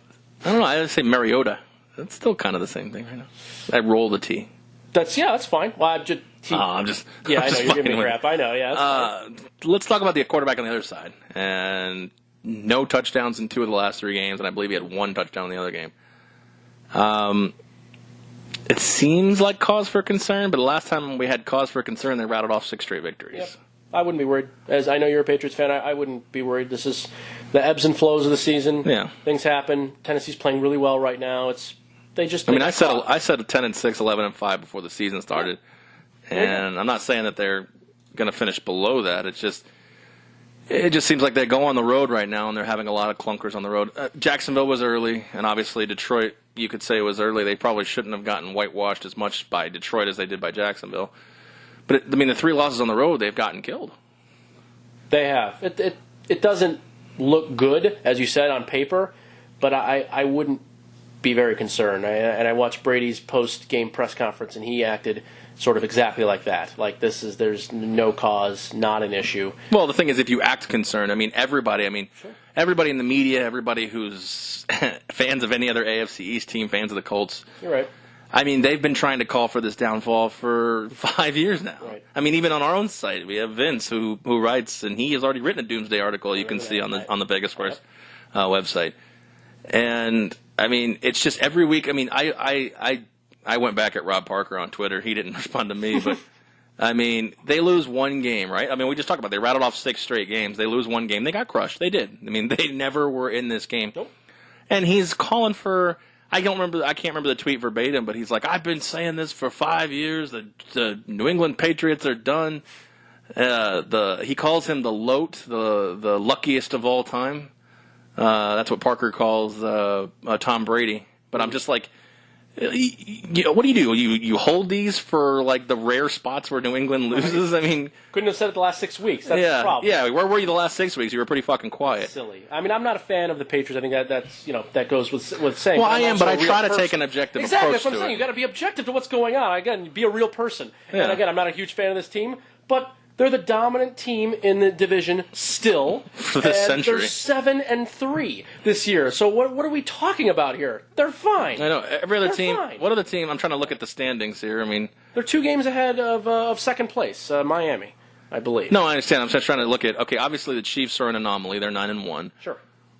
I don't know. I would say Mariota. That's still kind of the same thing right now. I roll the T. That's fine. Well, I'm just. I'm just. Yeah, I'm I know you're giving me crap. I know. Yeah. Let's talk about the quarterback on the other side. And no touchdowns in 2 of the last 3 games, and I believe he had 1 touchdown in the other game. It seems like cause for concern, but the last time we had cause for concern, they rattled off 6 straight victories. Yep. I wouldn't be worried. As I know you're a Patriots fan, I wouldn't be worried. This is the ebbs and flows of the season. Yeah. Things happen. Tennessee's playing really well right now. I said 10-6, 11-5 before the season started, and I'm not saying that they're going to finish below that. It just seems like they go on the road right now, and they're having a lot of clunkers on the road. Jacksonville was early, and obviously Detroit, you could say, was early. They probably shouldn't have gotten whitewashed as much by Detroit as they did by Jacksonville. But the 3 losses on the road, they've gotten killed. They have. It doesn't look good, as you said, on paper, but I wouldn't be very concerned. I watched Brady's post-game press conference, and he acted sort of exactly like that. Like there's no cause, not an issue. Well, the thing is, if you act concerned, everybody in the media, everybody who's fans of any other AFC East team, fans of the Colts. You're right. They've been trying to call for this downfall for 5 years now. Right. Even on our own site, we have Vince who writes, and he has already written a doomsday article you can see on the Vegas Squares website. And it's just every week. I went back at Rob Parker on Twitter. He didn't respond to me, but they lose 1 game, right? We just talked about it. They rattled off 6 straight games. They lose 1 game. They got crushed. They did. They never were in this game. Nope. And he's calling for. I can't remember the tweet verbatim, but he's like, I've been saying this for 5 years. The New England Patriots are done. He calls him the LOAT, the luckiest of all time. That's what Parker calls Tom Brady. But I'm just like, what do? You hold these for the rare spots where New England loses? Couldn't have said it the last 6 weeks. That's the problem. Yeah. Where were you the last 6 weeks? You were pretty fucking quiet. Silly. I'm not a fan of the Patriots. I think that goes with saying. Well, I am, but I try to take an objective approach to it. Exactly. That's what I'm saying. You got to be objective to what's going on. Again, be a real person. Yeah. And again, I'm not a huge fan of this team, but they're the dominant team in the division still. For this century. They're 7-3 this year. So what are we talking about here? They're fine. I know. Every other team. Fine. What other team? I'm trying to look at the standings here. They're 2 games ahead of second place, Miami, I believe. No, I understand. I'm just trying to look at. Okay, obviously the Chiefs are an anomaly. They're 9-1. Sure.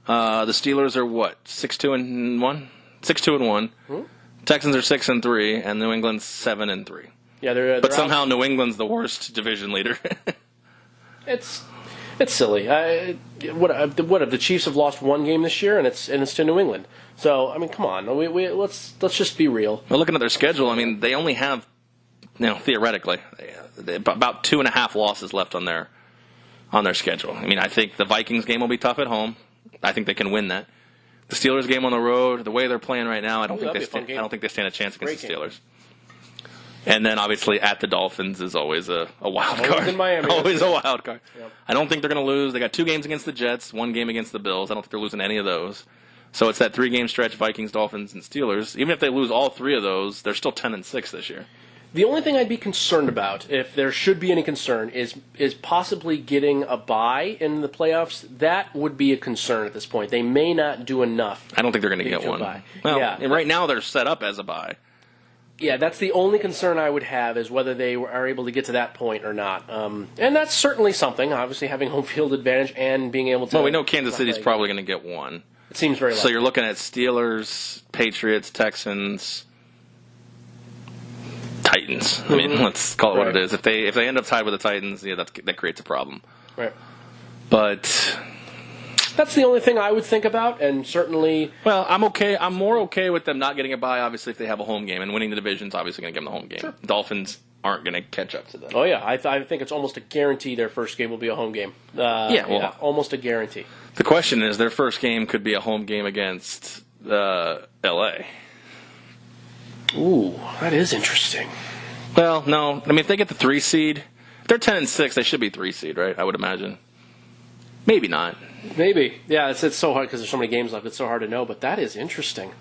The Steelers are what? 6-2-1. 6-2-1. Hmm? Texans are 6-3, and New England's 7-3. Yeah, they're but somehow New England's the worst division leader. It's silly. What if the Chiefs have lost 1 game this year and it's to New England? So come on, let's just be real. Well, looking at their schedule, they only have, theoretically, about 2.5 losses left on their schedule. I think the Vikings game will be tough at home. I think they can win that. The Steelers game on the road, the way they're playing right now, I don't think they stand a chance against the Steelers. And then, obviously, at the Dolphins is always a wild card. Always in Miami. Always a wild card. Yep. I don't think they're going to lose. They got 2 games against the Jets, 1 game against the Bills. I don't think they're losing any of those. So it's that 3-game stretch, Vikings, Dolphins, and Steelers. Even if they lose all 3 of those, they're still 10-6 this year. The only thing I'd be concerned about, if there should be any concern, is possibly getting a bye in the playoffs. That would be a concern at this point. They may not do enough. I don't think they're going to get one. Well, yeah. Right now they're set up as a bye. Yeah, that's the only concern I would have is whether they are able to get to that point or not. And that's certainly something, obviously having home field advantage and being able to... Well, we know Kansas City's probably going to get 1. It seems very likely. So you're looking at Steelers, Patriots, Texans, Titans. Let's call it what it is. If they end up tied with the Titans, that creates a problem. Right. But... That's the only thing I would think about, and certainly... Well, I'm okay. I'm more okay with them not getting a bye, obviously, if they have a home game. And winning the division's obviously going to give them the home game. Sure. Dolphins aren't going to catch up to them. Oh, yeah. I think it's almost a guarantee their first game will be a home game. Almost a guarantee. The question is, their first game could be a home game against L.A. Ooh, that is interesting. Well, no. I mean, if they get the 3 seed, if they're 10-6, they should be 3 seed, right? I would imagine. Maybe not. Maybe. Yeah, it's so hard because there's so many games left. It's so hard to know, but that is interesting.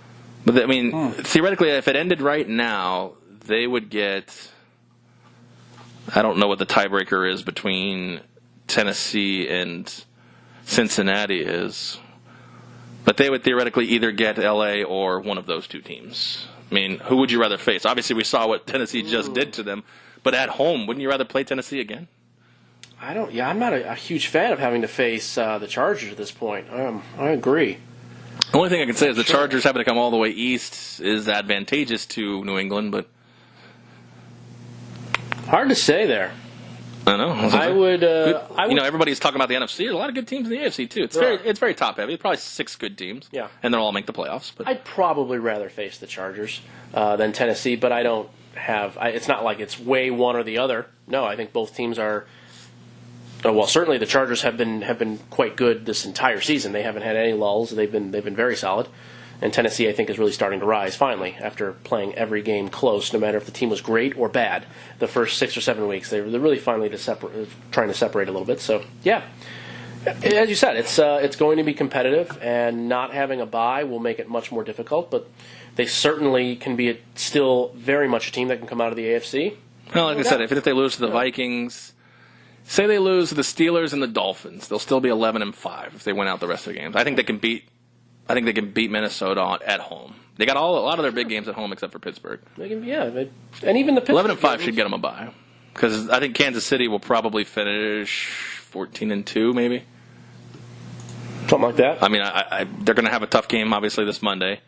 But, I mean, theoretically, if it ended right now, they would get... I don't know what the tiebreaker is between Tennessee and Cincinnati is. But they would theoretically either get L.A. or one of those two teams. I mean, who would you rather face? Obviously, we saw what Tennessee just did to them. But at home, wouldn't you rather play Tennessee again? I'm not a huge fan of having to face the Chargers at this point. I agree. The only thing I can say is the Chargers having to come all the way east is advantageous to New England, but... Hard to say there. I know. I would. Everybody's talking about the NFC. There's a lot of good teams in the AFC too. It's very top heavy. Probably 6 good teams. Yeah, and they'll all make the playoffs. But I'd probably rather face the Chargers than Tennessee. But I don't have. It's not like it's way one or the other. No, I think both teams are. Well, certainly the Chargers have been quite good this entire season. They haven't had any lulls. They've been very solid. And Tennessee, I think, is really starting to rise, finally, after playing every game close, no matter if the team was great or bad. The first 6 or 7 weeks, they're really finally trying to separate a little bit. So, yeah, as you said, it's going to be competitive, and not having a bye will make it much more difficult. But they certainly can be still very much a team that can come out of the AFC. Well, like I said, if they lose to the Vikings, say they lose to the Steelers and the Dolphins, they'll still be 11-5 if they win out the rest of the games. I think they can beat Minnesota at home. They got a lot of their big games at home except for Pittsburgh. And even the Pittsburgh 11-5 should get them a bye, because I think Kansas City will probably finish 14-2, maybe something like that. I mean, they're going to have a tough game obviously this Monday,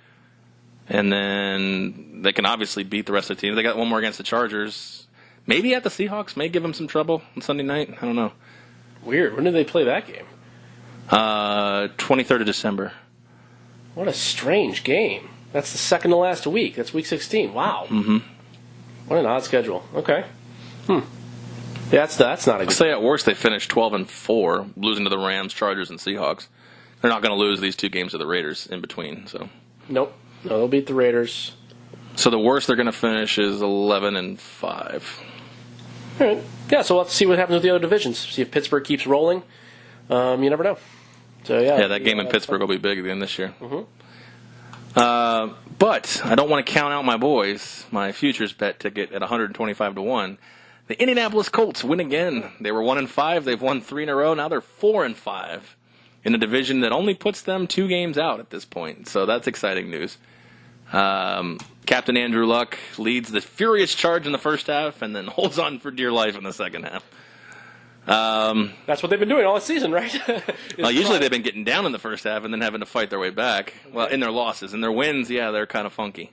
and then they can obviously beat the rest of the teams. They got one more against the Chargers. Maybe at the Seahawks, may give them some trouble on Sunday night. I don't know. Weird. When did they play that game? 23rd of December. What a strange game. That's the second to last week. That's week 16. Wow. Mm-hmm. What an odd schedule. Okay. Yeah, that's not a good. I'll say at worst they finished 12-4, losing to the Rams, Chargers, and Seahawks. They're not going to lose these 2 games to the Raiders in between. So. Nope. No, they'll beat the Raiders. So the worst they're going to finish is 11-5. All right. Yeah, so we'll have to see what happens with the other divisions. See if Pittsburgh keeps rolling. You never know. So yeah, that game in Pittsburgh will be big again this year. Mm-hmm. But I don't want to count out my boys. My futures bet ticket at 125-1. The Indianapolis Colts win again. They were 1-5. They've won 3 in a row. Now they're 4-5 in a division that only puts them 2 games out at this point. So that's exciting news. Captain Andrew Luck leads the furious charge in the first half and then holds on for dear life in the second half. That's what they've been doing all season, right? Usually they've been getting down in the first half and then having to fight their way back. Well, in their losses. In their wins, yeah, they're kind of funky.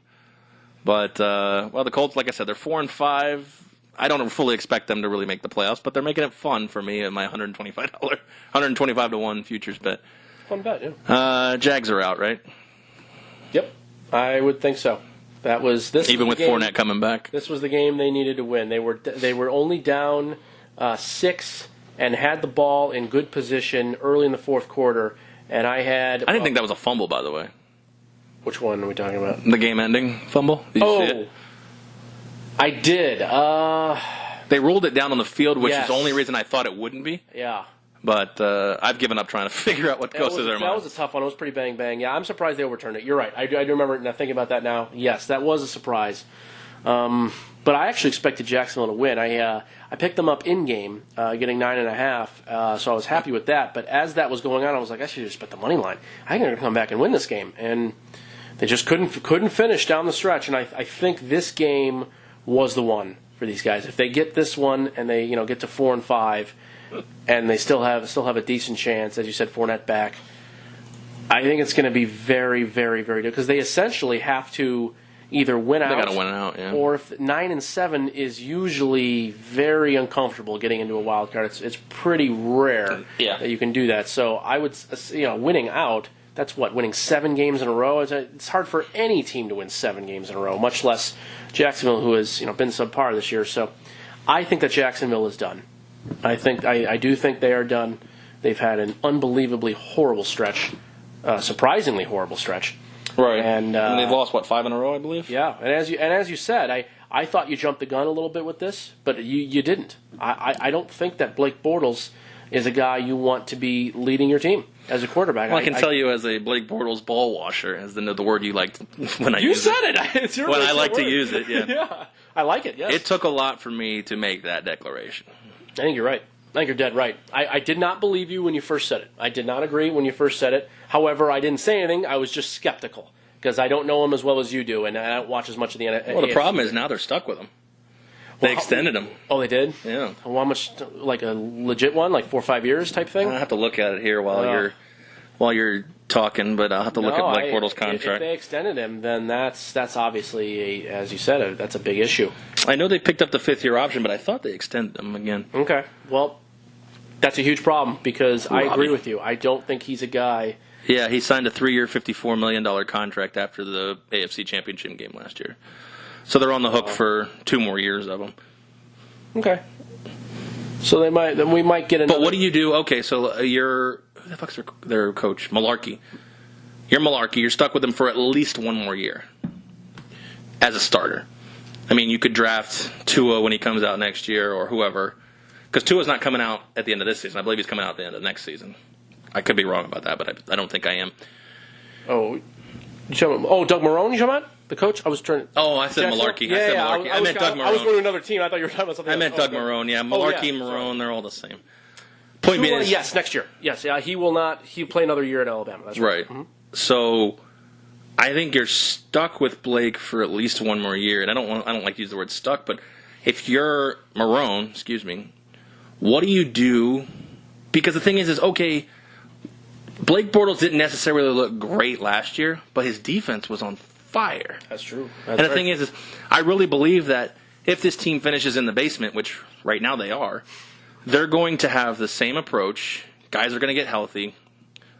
But, the Colts, like I said, they're 4-5. I don't fully expect them to really make the playoffs, but they're making it fun for me at my $125-1 futures bet. Fun bet, yeah. Jags are out, right? Yep, I would think so. That was this. Even with Fournette coming back, this was the game they needed to win. They were only down 6 and had the ball in good position early in the fourth quarter, and I didn't think that was a fumble, by the way. Which one are we talking about? The game-ending fumble. Did you see it? I did. They ruled it down on the field, which is the only reason I thought it wouldn't be. Yeah. But I've given up trying to figure out what goes through their mind. That was a tough one. It was pretty bang-bang. Yeah, I'm surprised they overturned it. You're right. I do remember thinking about that now. Yes, that was a surprise. But I actually expected Jacksonville to win. I picked them up in-game, getting 9.5, so I was happy with that. But as that was going on, I was like, I should have just bet the money line. I'm going to come back and win this game. And they just couldn't finish down the stretch. And I think this game was the one for these guys. If they get this one and they get to 4-5, and they still have a decent chance, as you said, Fournette back, I think it's going to be very, very, very good because they essentially have to either win out. They got to win out, yeah. Or if 9-7 is usually very uncomfortable getting into a wild card. It's pretty rare that you can do that. So I would, winning out. That's winning 7 games in a row. It's hard for any team to win 7 games in a row, much less Jacksonville, who has been subpar this year. So I think that Jacksonville is done. I do think they are done. They've had an unbelievably horrible stretch, surprisingly horrible stretch. Right, and they've lost 5 in a row, I believe. Yeah, and as you said, I thought you jumped the gun a little bit with this, but you didn't. I don't think that Blake Bortles is a guy you want to be leading your team as a quarterback. Well, I can tell you as a Blake Bortles ball washer, as the word you liked when I you use said it. It's your when I like word. to use it, yeah. Yeah, I like it, yes. It took a lot for me to make that declaration. I think you're right. I think you're dead right. I did not believe you when you first said it. I did not agree when you first said it. However, I didn't say anything. I was just skeptical because I don't know him as well as you do, and I don't watch as much of the NFL. Well, the problem is now they're stuck with him. They extended him. Oh, they did? Yeah. Well, how much, like a legit one, like 4 or 5 years type thing? I have to look at it here while you're talking, but I'll have to look at Blake Bortles' contract. If they extended him, then that's obviously, as you said, that's a big issue. I know they picked up the 5th-year option, but I thought they extended him again. Okay. Well, that's a huge problem because I agree with you. I don't think he's a guy. Yeah, he signed a 3-year, $54 million contract after the AFC Championship game last year. So they're on the hook for 2 more years of him. Okay. So we might get another. But what do you do? Okay, so who the fuck's their coach? Malarkey. You're Malarkey. You're stuck with him for at least 1 more year as a starter. I mean, you could draft Tua when he comes out next year or whoever. Because Tua's not coming out at the end of this season. I believe he's coming out at the end of next season. I could be wrong about that, but I don't think I am. Oh, Doug Marrone, you talking about? The coach? I was trying. Oh, I said Malarkey. Yeah, I said Malarkey. I meant Doug Marrone. I was going to another team. I thought you were talking about something else. I meant Doug Marrone. Yeah, Malarkey, Marrone, they're all the same. Point being is, yes, next year. Yes, yeah, he will not. He'll play another year at Alabama. That's right. Mm-hmm. So, I think you're stuck with Blake for at least 1 more year. And I don't like to use the word stuck, but if you're Marrone, what do you do? Because the thing is okay. Blake Bortles didn't necessarily look great last year, but his defense was on fire. That's true. And the thing is, I really believe that if this team finishes in the basement, which right now they are, they're going to have the same approach. Guys are going to get healthy.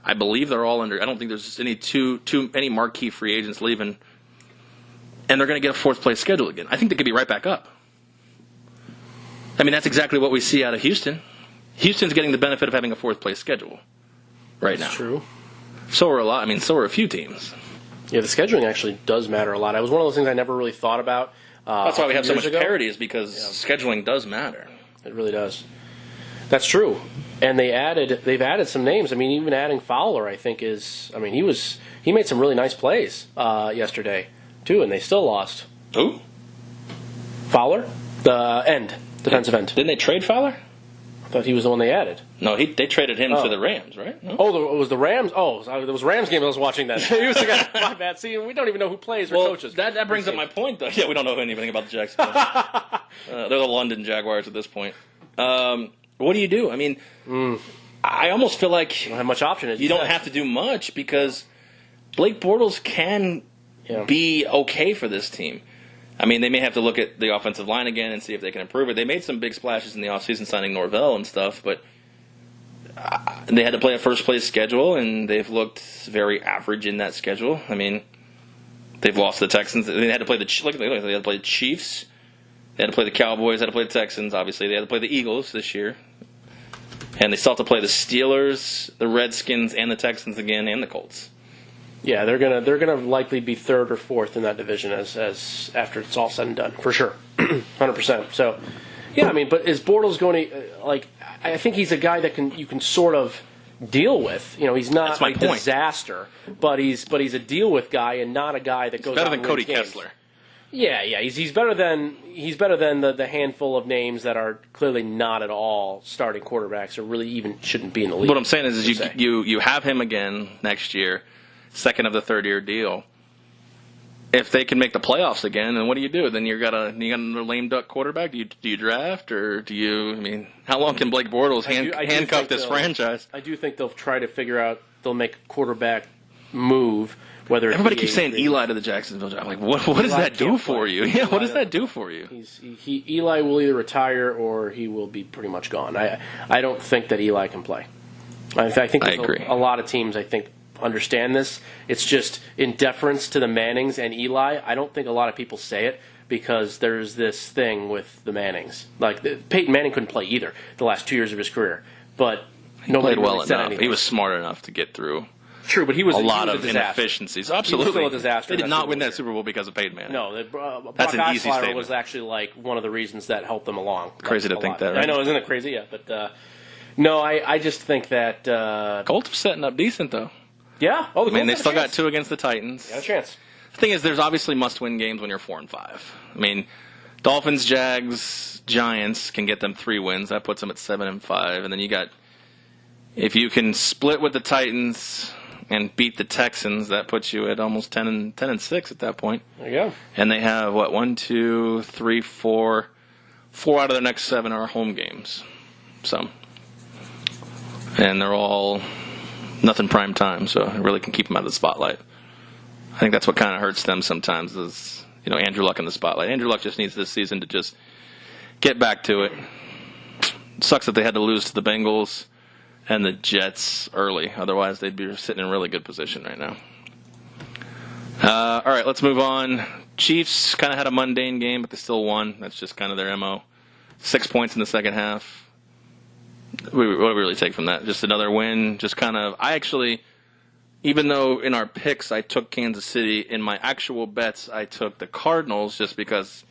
I believe they're all under. I don't think there's any marquee free agents leaving, and they're going to get a 4th place schedule again. I think they could be right back up. I mean, that's exactly what we see out of Houston. Houston's getting the benefit of having a 4th place schedule right now. That's true. So are a few teams. Yeah, the scheduling actually does matter a lot. It was one of those things I never really thought about. That's why we have so much parity, is because scheduling does matter. It really does. That's true. And they've added some names. I mean, even adding Fowler, I think he made some really nice plays yesterday too, and they still lost. Who? Fowler, the defensive end. Didn't they trade Fowler? I thought he was the one they added. No, they traded him to the Rams, right? No? Oh, it was the Rams? Oh, it was Rams game I was watching that. He was the guy. My bad. See, we don't even know who plays or coaches. That brings up my point, though. Yeah, we don't know anything about the Jacksonville. They're the London Jaguars at this point. What do you do? I mean, I almost feel like you don't have much option. You don't have to do much because Blake Bortles can be okay for this team. I mean, they may have to look at the offensive line again and see if they can improve it. They made some big splashes in the offseason signing Norvell and stuff, but they had to play a first-place schedule, and they've looked very average in that schedule. I mean, they've lost the Texans. They had to play the Chiefs. They had to play the Cowboys. They had to play the Texans, obviously. They had to play the Eagles this year. And they still have to play the Steelers, the Redskins, and the Texans again, and the Colts. Yeah, they're gonna likely be 3rd or 4th in that division as after it's all said and done, for sure, 100%. So, yeah, I mean, but is Bortles going to I think he's a guy that you can sort of deal with. You know, he's not a disaster, but he's a deal with guy and not a guy that goes better out than and Cody wins games. Kessler. Yeah, he's better than the handful of names that are clearly not at all starting quarterbacks or really even shouldn't be in the league. What I'm saying is you have him again next year. Second of the 3rd-year deal. If they can make the playoffs again, then what do you do? Then you got another lame duck quarterback. Do you draft or do you? I mean, how long can Blake Bortles handcuff this franchise? I do think they'll try to figure out. They'll make a quarterback move. Whether everybody keeps saying Eli to the Jacksonville. I'm like, what does that do for you? Yeah, what does that do for you? Eli will either retire or he will be pretty much gone. I don't think that Eli can play. I think I agree. A lot of teams understand this. It's just in deference to the Mannings and Eli. I don't think a lot of people say it because there's this thing with the Mannings. Like Peyton Manning couldn't play either the last 2 years of his career, but he played well enough. He was smart enough to get through. True, but he was a lot of of inefficiencies. Absolutely. He was still a disaster. They did not win that Super Bowl because of Peyton Manning. No, Brock That's an easy Osweiler statement. was actually like one of the reasons that helped them along. Crazy to a think lot. that, right? I know, isn't it crazy? Yeah, but no, I just think that Colts are setting up decent, though. yeah. Oh, the I mean, they Colts still had a got chance. 2 against the Titans. Got a chance. The thing is, there's obviously must-win games when you're 4-5. I mean, Dolphins, Jags, Giants can get them 3 wins. That puts them at 7-5. And then you got, if you can split with the Titans and beat the Texans, that puts you at almost 10-6 at that point. There you go. And they have what 1, 2, 3, 4. 4 out of their next 7 are home games. So, and they're all nothing prime time, so it really can keep them out of the spotlight. I think that's what kind of hurts them sometimes is, Andrew Luck in the spotlight. Andrew Luck just needs this season to just get back to it. It sucks that they had to lose to the Bengals and the Jets early. Otherwise, they'd be sitting in really good position right now. All right, let's move on. Chiefs kind of had a mundane game, but they still won. That's just kind of their MO. 6 points in the second half. What do we really take from that? Just another win. Just kind of, I actually, even though in our picks I took Kansas City, in my actual bets I took the Cardinals just because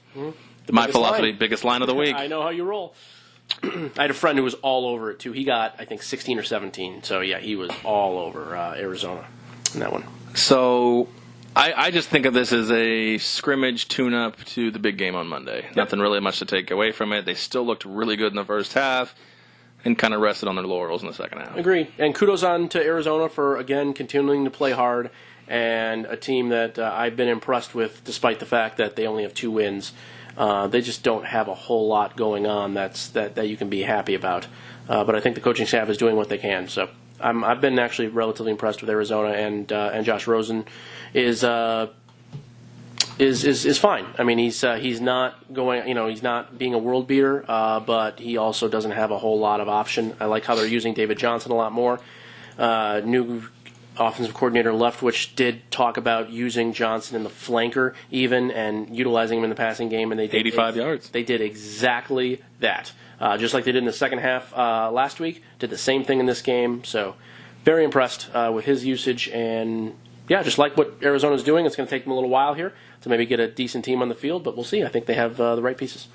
my philosophy, biggest line of the week. I know how you roll. I had a friend who was all over it, too. He got, I think, 16 or 17. So, yeah, he was all over Arizona in that one. So I just think of this as a scrimmage tune-up to the big game on Monday. Yep. Nothing really much to take away from it. They still looked really good in the first half and kind of rested on their laurels in the second half. Agreed. And kudos on to Arizona for, again, continuing to play hard, and a team that I've been impressed with despite the fact that they only have 2 wins. They just don't have a whole lot going on that you can be happy about. But I think the coaching staff is doing what they can. So I've been actually relatively impressed with Arizona, and Josh Rosen is fine. I mean, he's not going, he's not being a world beater, but he also doesn't have a whole lot of option. I like how they're using David Johnson a lot more. New offensive coordinator Leftwich did talk about using Johnson in the flanker even and utilizing him in the passing game, and they did 85 yards. They did exactly that, just like they did in the second half last week. Did the same thing in this game. So very impressed with his usage, and yeah, just like what Arizona's doing. It's going to take them a little while here to maybe get a decent team on the field, but we'll see. I think they have the right pieces.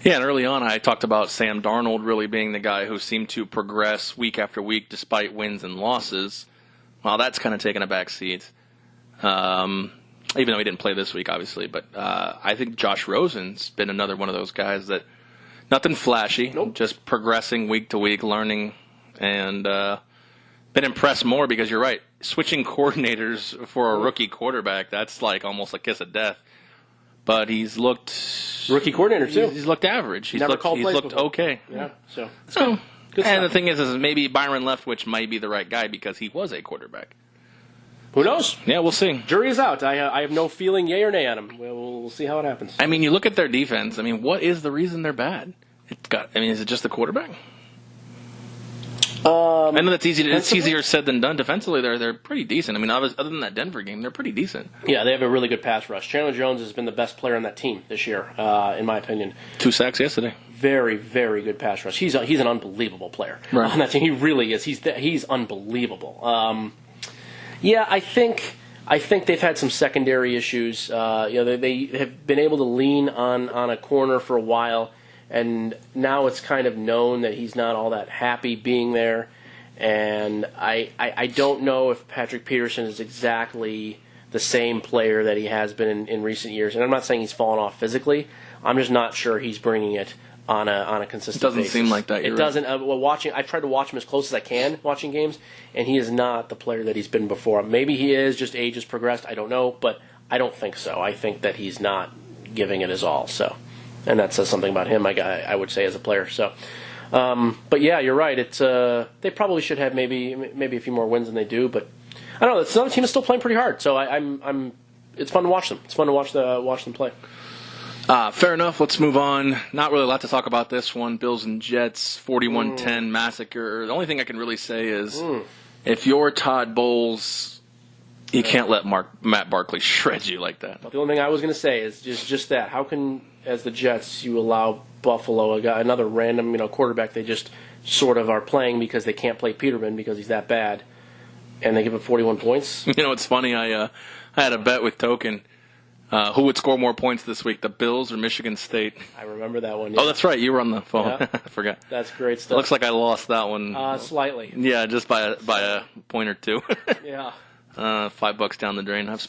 Yeah, and early on I talked about Sam Darnold really being the guy who seemed to progress week after week despite wins and losses. Well, that's kind of taken a back seat, even though he didn't play this week, obviously. But I think Josh Rosen's been another one of those guys that nothing flashy, just progressing week to week, learning, and been impressed more because you're right. Switching coordinators for a rookie quarterback, that's like almost a kiss of death. But he's looked rookie coordinator too. He's looked average. He's Never looked, called he's plays looked before. okay. Yeah, so And good stuff. the thing is maybe Byron Leftwich might be the right guy because he was a quarterback. Who knows? Yeah, we'll see. Jury is out. I have no feeling, yay or nay, on him. We'll see how it happens. I mean, you look at their defense. I mean, what is the reason they're bad? Is it just the quarterback? I know that's easy. It's easier said than done. Defensively, they're pretty decent. I mean, other than that Denver game, they're pretty decent. Yeah, they have a really good pass rush. Chandler Jones has been the best player on that team this year, in my opinion. 2 sacks yesterday. Very, very good pass rush. He's an unbelievable player on that team. He really is. He's unbelievable. Yeah, I think they've had some secondary issues. They have been able to lean on a corner for a while, and now it's kind of known that he's not all that happy being there. And I don't know if Patrick Peterson is exactly the same player that he has been in recent years. And I'm not saying he's fallen off physically. I'm just not sure he's bringing it on a consistent basis. It doesn't seem like that. It doesn't. I tried to watch him as close as I can watching games, and he is not the player that he's been before. Maybe he is, just age has progressed. I don't know, but I don't think so. I think that he's not giving it his all. So, and that says something about him, I would say, as a player. So, but yeah, you're right. It's they probably should have maybe a few more wins than they do, but I don't know. This other team is still playing pretty hard, so I'm. It's fun to watch them. It's fun to watch them play. Fair enough. Let's move on. Not really a lot to talk about this one. Bills and Jets, 41-10 massacre. The only thing I can really say is if you're Todd Bowles, you can't let Matt Barkley shred you like that. The only thing I was going to say is just that. How can, as the Jets, you allow Buffalo, another random quarterback they just sort of are playing because they can't play Peterman because he's that bad? and they give up 41 points. You know, it's funny. I had a bet with Token. Who would score more points this week, the Bills or Michigan State? I remember that one. Yeah. Oh, that's right. You were on the phone. Yeah. I forgot. That's great It stuff. looks like I lost that one. Slightly. Yeah, just by a point or two. Yeah. $5 down the drain. I've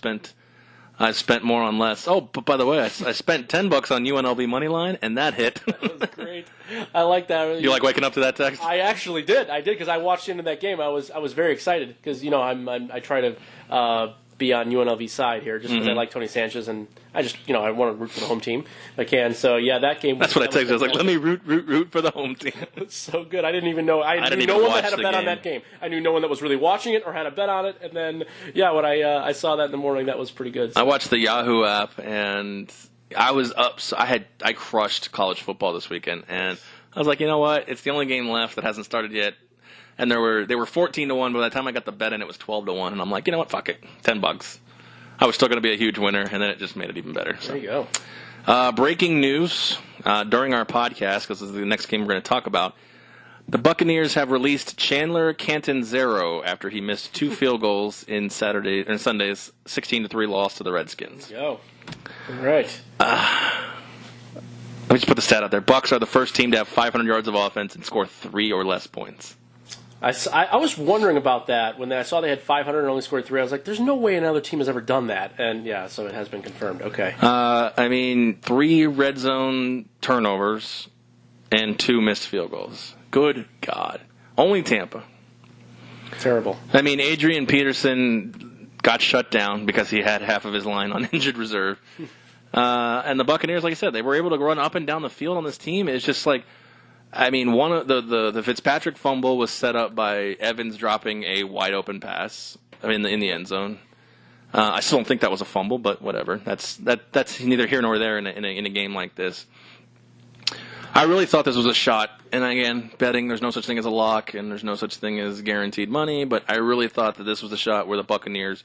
spent more on less. Oh, but by the way, I spent $10 on UNLV money line, and that hit. That was great. I like that. You like waking up to that text? I actually did. I did because I watched into that game. I was very excited because I try to be on UNLV's side here just because I like Tony Sanchez and I just I want to root for the home team if I can. So yeah, that game. That's what I texted. I was like, let me root for the home team. It's so good. I didn't even know. I knew no one that had a bet on that game. I knew no one that was really watching it or had a bet on it. And then when I saw that in the morning, that was pretty good. So. I watched the Yahoo app and I was up. So I crushed college football this weekend, and I was like, you know what? It's the only game left that hasn't started yet. And they were 14-1. By the time I got the bet in, it was 12-1. And I'm like, you know what? Fuck it, $10. I was still going to be a huge winner, and then it just made it even better. So. There you go. Breaking news during our podcast, because this is the next game we're going to talk about. The Buccaneers have released Chandler Catanzaro after he missed 2 field goals in Sunday's 16-3 loss to the Redskins. There you go. All right. Let me just put the stat out there. Bucs are the first team to have 500 yards of offense and score 3 or less points. I was wondering about that when I saw they had 500 and only scored 3. I was like, there's no way another team has ever done that. And, so it has been confirmed. Okay. 3 red zone turnovers and 2 missed field goals. Good God. Only Tampa. Terrible. Adrian Peterson got shut down because he had half of his line on injured reserve. And the Buccaneers, like I said, they were able to run up and down the field on this team. It's just like, one of the Fitzpatrick fumble was set up by Evans dropping a wide open pass in the end zone. I still don't think that was a fumble, but whatever. That's neither here nor there in a game like this. I really thought this was a shot, and again, betting, there's no such thing as a lock, and there's no such thing as guaranteed money, but I really thought that this was a shot where the Buccaneers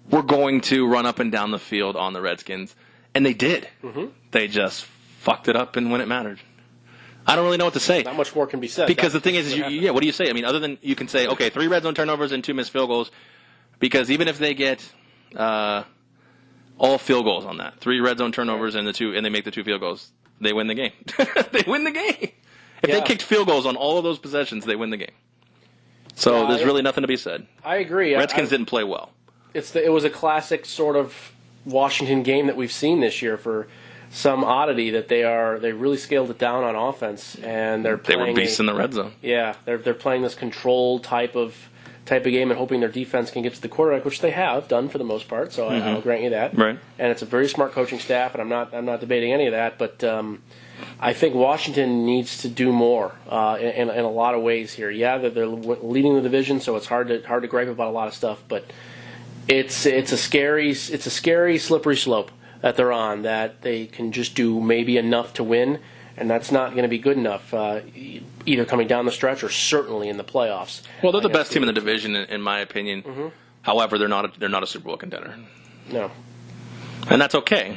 were going to run up and down the field on the Redskins, and they did. Mm-hmm. They just fucked it up and when it mattered. I don't really know what to say. Not much more can be said. Because the thing is, what do you say? Other than you can say, okay, 3 red zone turnovers and 2 missed field goals, because even if they get all field goals on that, 3 red zone turnovers and they make the 2 field goals, they win the game. They win the game. If they kicked field goals on all of those possessions, they win the game. So there's really nothing to be said. I agree. Redskins didn't play well. It was a classic sort of Washington game that we've seen this year for some oddity that they really scaled it down on offense, and they were beasts in the red zone. Yeah, they're playing this control type of game and hoping their defense can get to the quarterback, which they have done for the most part. So I'll grant you that. Right. And it's a very smart coaching staff, and I'm not debating any of that. But I think Washington needs to do more in a lot of ways here. Yeah, they're leading the division, so it's hard to gripe about a lot of stuff, but it's a scary slippery slope that they're on, that they can just do maybe enough to win, and that's not going to be good enough, either coming down the stretch or certainly in the playoffs. Well, they're the best team in the division, in my opinion. Mm-hmm. However, they're not a Super Bowl contender. No. And that's okay.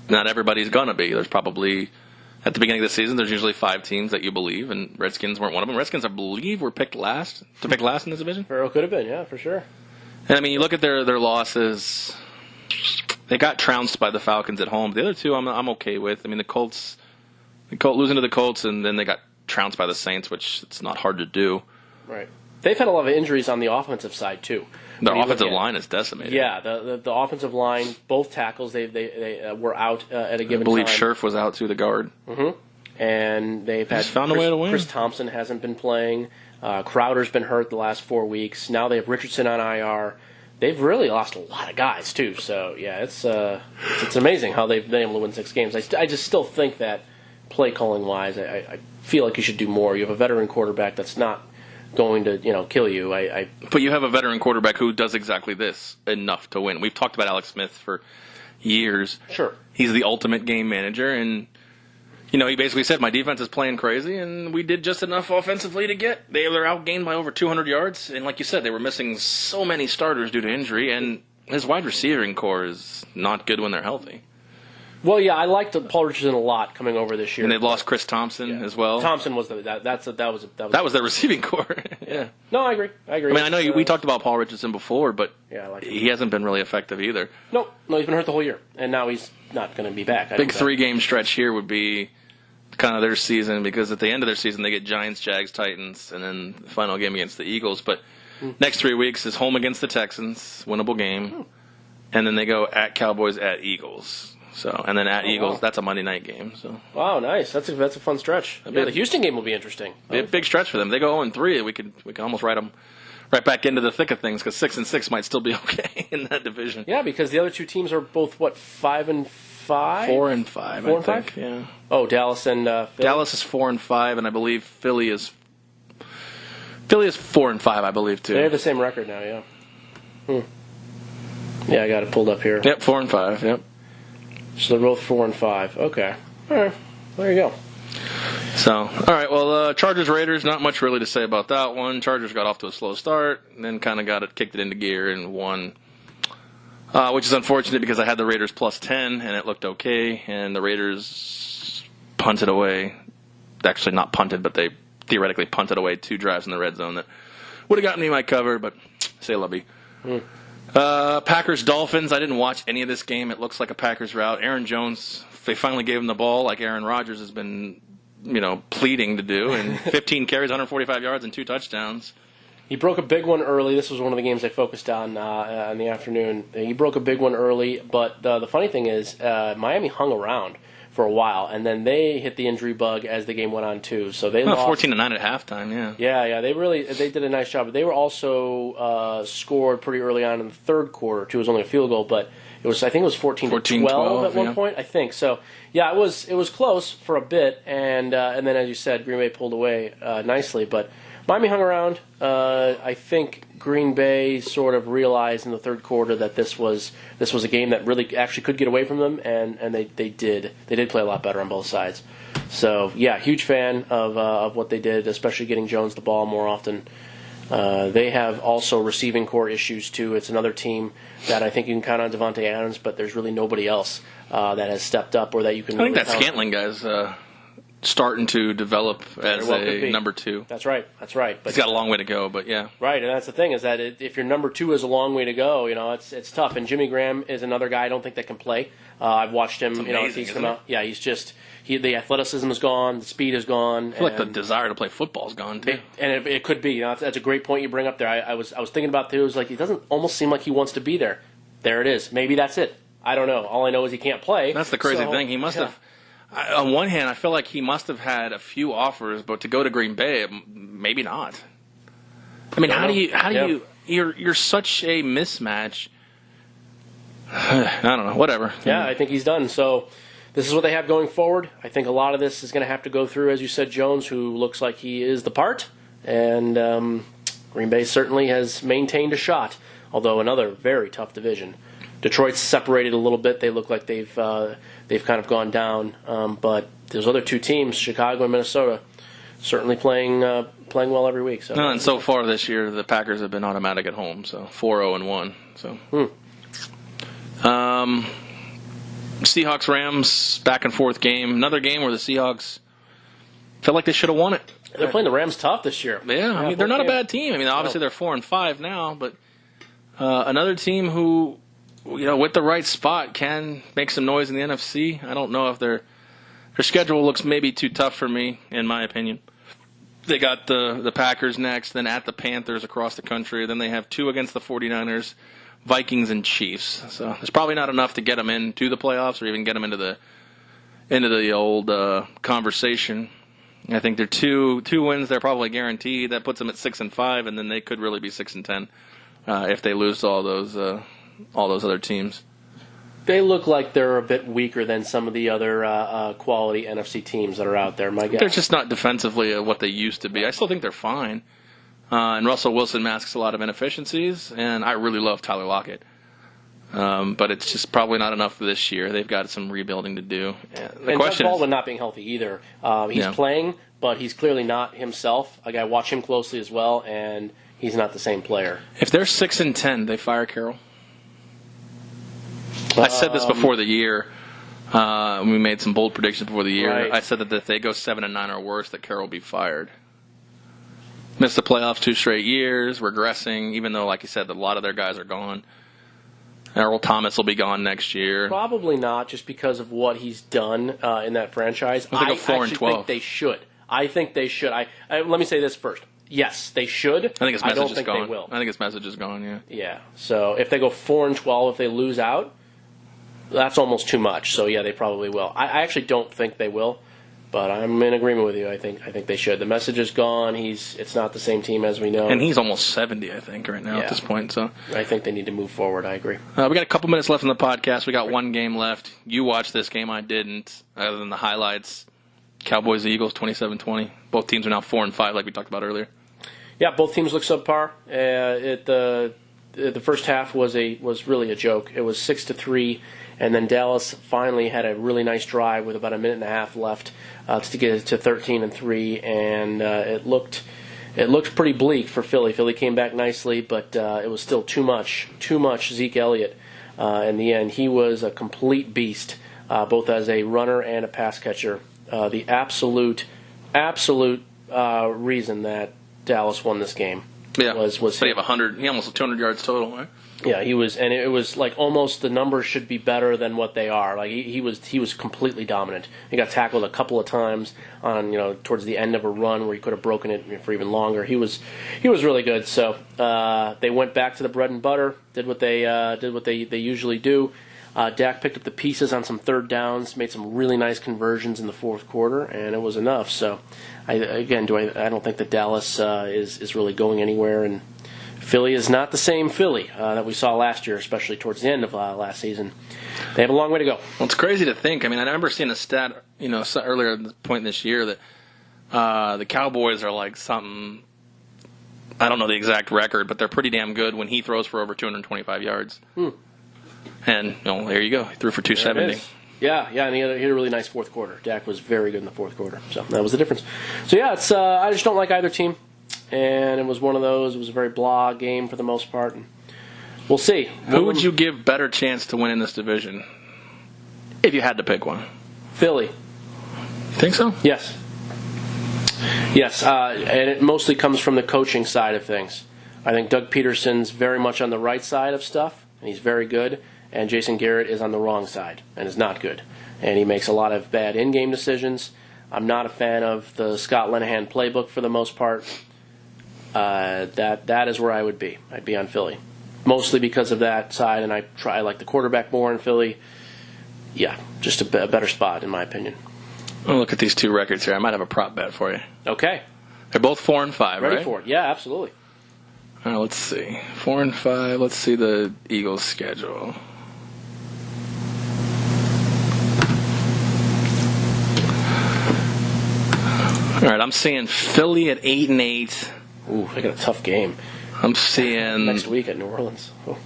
Not everybody's going to be. There's probably, at the beginning of the season, there's usually 5 teams that you believe, and Redskins weren't one of them. Redskins, I believe, were picked last in this division. Could have been, yeah, for sure. And, you look at their losses. They got trounced by the Falcons at home. The other 2 I'm okay with. The Colts losing to the Colts, and then they got trounced by the Saints, which it's not hard to do. Right. They've had a lot of injuries on the offensive side too. Their offensive line is decimated. Yeah, the offensive line, both tackles, they were out at a given time. I believe Scherf was out too, the guard. Mm-hmm. And they've found a way to win. Chris Thompson hasn't been playing. Crowder's been hurt the last 4 weeks. Now they have Richardson on IR. They've really lost a lot of guys too. So yeah, it's amazing how they've been able to win 6 games. I just still think that play calling wise, I feel like you should do more. You have a veteran quarterback that's not going to kill you. But you have a veteran quarterback who does exactly this enough to win. We've talked about Alex Smith for years. Sure, he's the ultimate game manager, and he basically said my defense is playing crazy, and we did just enough offensively to get. They were outgained by over 200 yards, and like you said, they were missing so many starters due to injury, and his wide receiving core is not good when they're healthy. Well, yeah, I liked Paul Richardson a lot coming over this year. And they've lost Chris Thompson as well. Thompson was that was their receiving core. Yeah. No, I agree. I mean, I know we talked about Paul Richardson before, but I like him. He hasn't been really effective either. No, he's been hurt the whole year, and now he's not going to be back. Big 3-game stretch here would be kind of their season, because at the end of their season they get Giants, Jags, Titans, and then the final game against the Eagles. But next 3 weeks is home against the Texans, winnable game, and then they go at Cowboys, at Eagles. So, and then at Eagles, that's a Monday night game. So, wow, nice. That's a fun stretch. Yeah, the Houston game will be interesting. Big stretch for them. They go 0-3. We can almost write them right back into the thick of things, because 6-6 might still be okay in that division. Yeah, because the other two teams are both 5-5. 4-5. 4-5. Yeah. Oh, Dallas and Philly? Dallas is 4-5, and I believe Philly is 4-5. I believe too. They have the same record now. Yeah. Yeah, I got it pulled up here. Yep, 4-5. Yep. So they're both 4-5. Okay. All right. There you go. So, all right. Well, Chargers Raiders. Not much really to say about that one. Chargers got off to a slow start, and then kind of kicked it into gear and won. Which is unfortunate, because I had the Raiders plus 10, and it looked okay, and the Raiders punted away. Actually, not punted, but they theoretically punted away 2 drives in the red zone that would have gotten me my cover, but say la vie. Packers Dolphins. I didn't watch any of this game. It looks like a Packers rout. Aaron Jones, they finally gave him the ball like Aaron Rodgers has been, pleading to do, and 15 carries, 145 yards, and 2 touchdowns. He broke a big one early. This was one of the games I focused on in the afternoon. He broke a big one early, but the funny thing is Miami hung around for a while, and then they hit the injury bug as the game went on too. So they lost 14-9 at halftime. Yeah. They did a nice job. But they were also scored pretty early on in the third quarter too. It was only a field goal, but I think it was 14-12 at one point. I think so. Yeah, it was close for a bit, and then as you said, Green Bay pulled away nicely, but Miami hung around. I think Green Bay sort of realized in the third quarter that this was a game that really actually could get away from them, and they did. They did play a lot better on both sides. So yeah, huge fan of what they did, especially getting Jones the ball more often. They have also receiving core issues too. It's another team that I think you can count on Devontae Adams, but there's really nobody else that has stepped up or that you can. I think that Scantling guy's starting to develop as a number 2. That's right. But he's got a long way to go, but yeah. Right, and that's the thing is that if your number 2 is a long way to go, it's tough. And Jimmy Graham is another guy I don't think that can play. I've watched him. Amazing, he's come out. Yeah, he's just the athleticism is gone, the speed is gone. I feel like the desire to play football is gone too. It could be. That's a great point you bring up there. I was thinking about too. It was like he doesn't almost seem like he wants to be there. There it is. Maybe that's it. I don't know. All I know is he can't play. That's the crazy thing. He must have. On one hand, I feel like he must have had a few offers, but to go to Green Bay, maybe not. I mean, how do you? You're such a mismatch. I don't know. Whatever. Yeah, I think he's done. So this is what they have going forward. I think a lot of this is going to have to go through, as you said, Jones, who looks like he is the part, and Green Bay certainly has maintained a shot. Although another very tough division. Detroit's separated a little bit. They look like they've kind of gone down. But those other 2 teams, Chicago and Minnesota, certainly playing well every week. So. And so far this year, the Packers have been automatic at home, so 4-0-1. So. Seahawks Rams back and forth game. Another game where the Seahawks felt like they should have won it. They're playing the Rams tough this year. Yeah, I mean, they're not a bad team. I mean, obviously they're 4-5 now, but another team who, with the right spot can make some noise in the NFC. I don't know if their schedule looks maybe too tough for me, in my opinion. They got the Packers next, then at the Panthers across the country. Then they have 2 against the 49ers, Vikings, and Chiefs. So there's probably not enough to get them into the playoffs or even get them into the old conversation. I think they're two wins. They're probably guaranteed. That puts them at 6-5, and then they could really be 6-10 if they lose to all those other teams. They look like they're a bit weaker than some of the other quality NFC teams that are out there. My guess. They're just not defensively what they used to be. I still think they're fine. And Russell Wilson masks a lot of inefficiencies, and I really love Tyler Lockett. But it's just probably not enough for this year. They've got some rebuilding to do. The question Doug Baldwin not being healthy either. He's playing, but he's clearly not himself. I watch him closely as well, and he's not the same player. If they're 6-10, they fire Carroll. I said this before the year. We made some bold predictions before the year. Right. I said that if they go 7-9 or worse, that Carroll will be fired. Missed the playoffs 2 straight years, regressing, even though, like you said, a lot of their guys are gone. Earl Thomas will be gone next year. Probably not, just because of what he's done in that franchise. I actually think they should. I think they should. Let me say this first. Yes, they should. I think his message don't is think gone. They will. I think his message is gone, yeah. Yeah. So if they go 4-12, if they lose out, that's almost too much. So yeah, they probably will. I actually don't think they will, but I'm in agreement with you. I think they should. The message is gone. It's not the same team as we know. And he's almost 70, I think, right now at this point. So I think they need to move forward. I agree. We got a couple minutes left in the podcast. We got one game left. You watched this game. I didn't. Other than the highlights, Cowboys Eagles 27-20. Both teams are now 4-5, like we talked about earlier. Yeah, both teams look subpar. The first half was really a joke. It was 6-3. And then Dallas finally had a really nice drive with about a minute and a half left to get it to 13-3, and it looked pretty bleak for Philly. Philly came back nicely, but it was still too much Zeke Elliott. In the end, he was a complete beast, both as a runner and a pass catcher. The absolute reason that Dallas won this game was he have 100? He almost had 200 yards total, right? Yeah, he was, and it was like almost the numbers should be better than what they are. Like he was completely dominant. He got tackled a couple of times on towards the end of a run where he could have broken it for even longer. He was really good. So they went back to the bread and butter, did what they usually do. Dak picked up the pieces on some third downs, made some really nice conversions in the fourth quarter, and it was enough. So I don't think that Dallas is really going anywhere, and Philly is not the same Philly that we saw last year, especially towards the end of last season. They have a long way to go. Well, it's crazy to think. I mean, I remember seeing a stat, earlier at the point this year that the Cowboys are like something. I don't know the exact record, but they're pretty damn good when he throws for over 225 yards. And there you go. He threw for 270. Yeah, and he had a really nice fourth quarter. Dak was very good in the fourth quarter, so that was the difference. So yeah, it's I just don't like either team. And it was one of those. It was a very blah game for the most part. And we'll see. Who would you give better chance to win in this division if you had to pick one? Philly. Think so? Yes. And it mostly comes from the coaching side of things. I think Doug Peterson's very much on the right side of stuff, and he's very good. And Jason Garrett is on the wrong side and is not good. And he makes a lot of bad in-game decisions. I'm not a fan of the Scott Linehan playbook for the most part. That is where I would be. I'd be on Philly, mostly because of that side, and I like the quarterback more in Philly. Yeah, just a better spot in my opinion. I'll look at these two records here. I might have a prop bet for you. Okay, they're both 4-5, right? Ready for it? Yeah, absolutely. All right, let's see. 4-5. Let's see the Eagles' schedule. All right, I'm seeing Philly at 8-8. Ooh, they got a tough game. I'm seeing next week at New Orleans. Oh.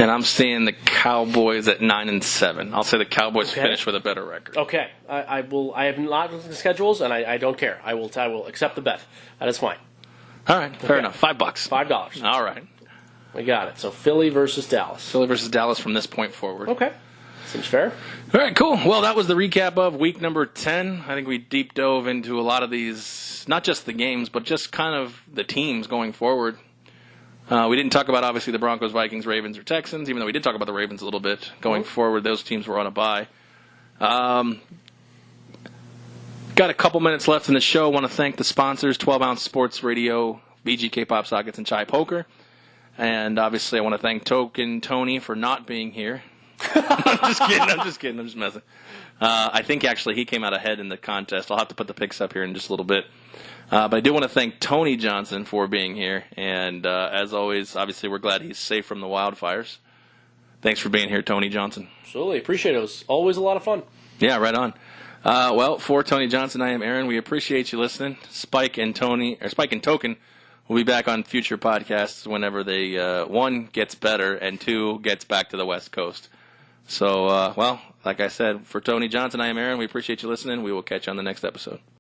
And I'm seeing the Cowboys at 9-7. I'll say the Cowboys finish with a better record. Okay, I will. I have not looked at the schedules, and I don't care. I will accept the bet. That is fine. All right, fair enough. $5. $5. All right, we got it. So Philly versus Dallas. Philly versus Dallas from this point forward. Okay. Seems fair. All right, cool. Well, that was the recap of week number 10. I think we deep dove into a lot of these, not just the games, but just kind of the teams going forward. We didn't talk about, obviously, the Broncos, Vikings, Ravens, or Texans, even though we did talk about the Ravens a little bit. Going forward, those teams were on a bye. Got a couple minutes left in the show. I want to thank the sponsors, 12-Ounce Sports Radio, VGK Pop Sockets, and Chai Poker. And obviously, I want to thank Token Tony for not being here. I'm just kidding. I'm just messing. I think, actually, he came out ahead in the contest. I'll have to put the picks up here in just a little bit. But I do want to thank Tony Johnson for being here. And as always, obviously, we're glad he's safe from the wildfires. Thanks for being here, Tony Johnson. Absolutely. Appreciate it. It was always a lot of fun. Yeah, right on. Well, for Tony Johnson, I am Aaron. We appreciate you listening. Spike and Token will be back on future podcasts whenever they, one, gets better, and two, gets back to the West Coast. So, like I said, for Tony Johnson, I am Aaron. We appreciate you listening. We will catch you on the next episode.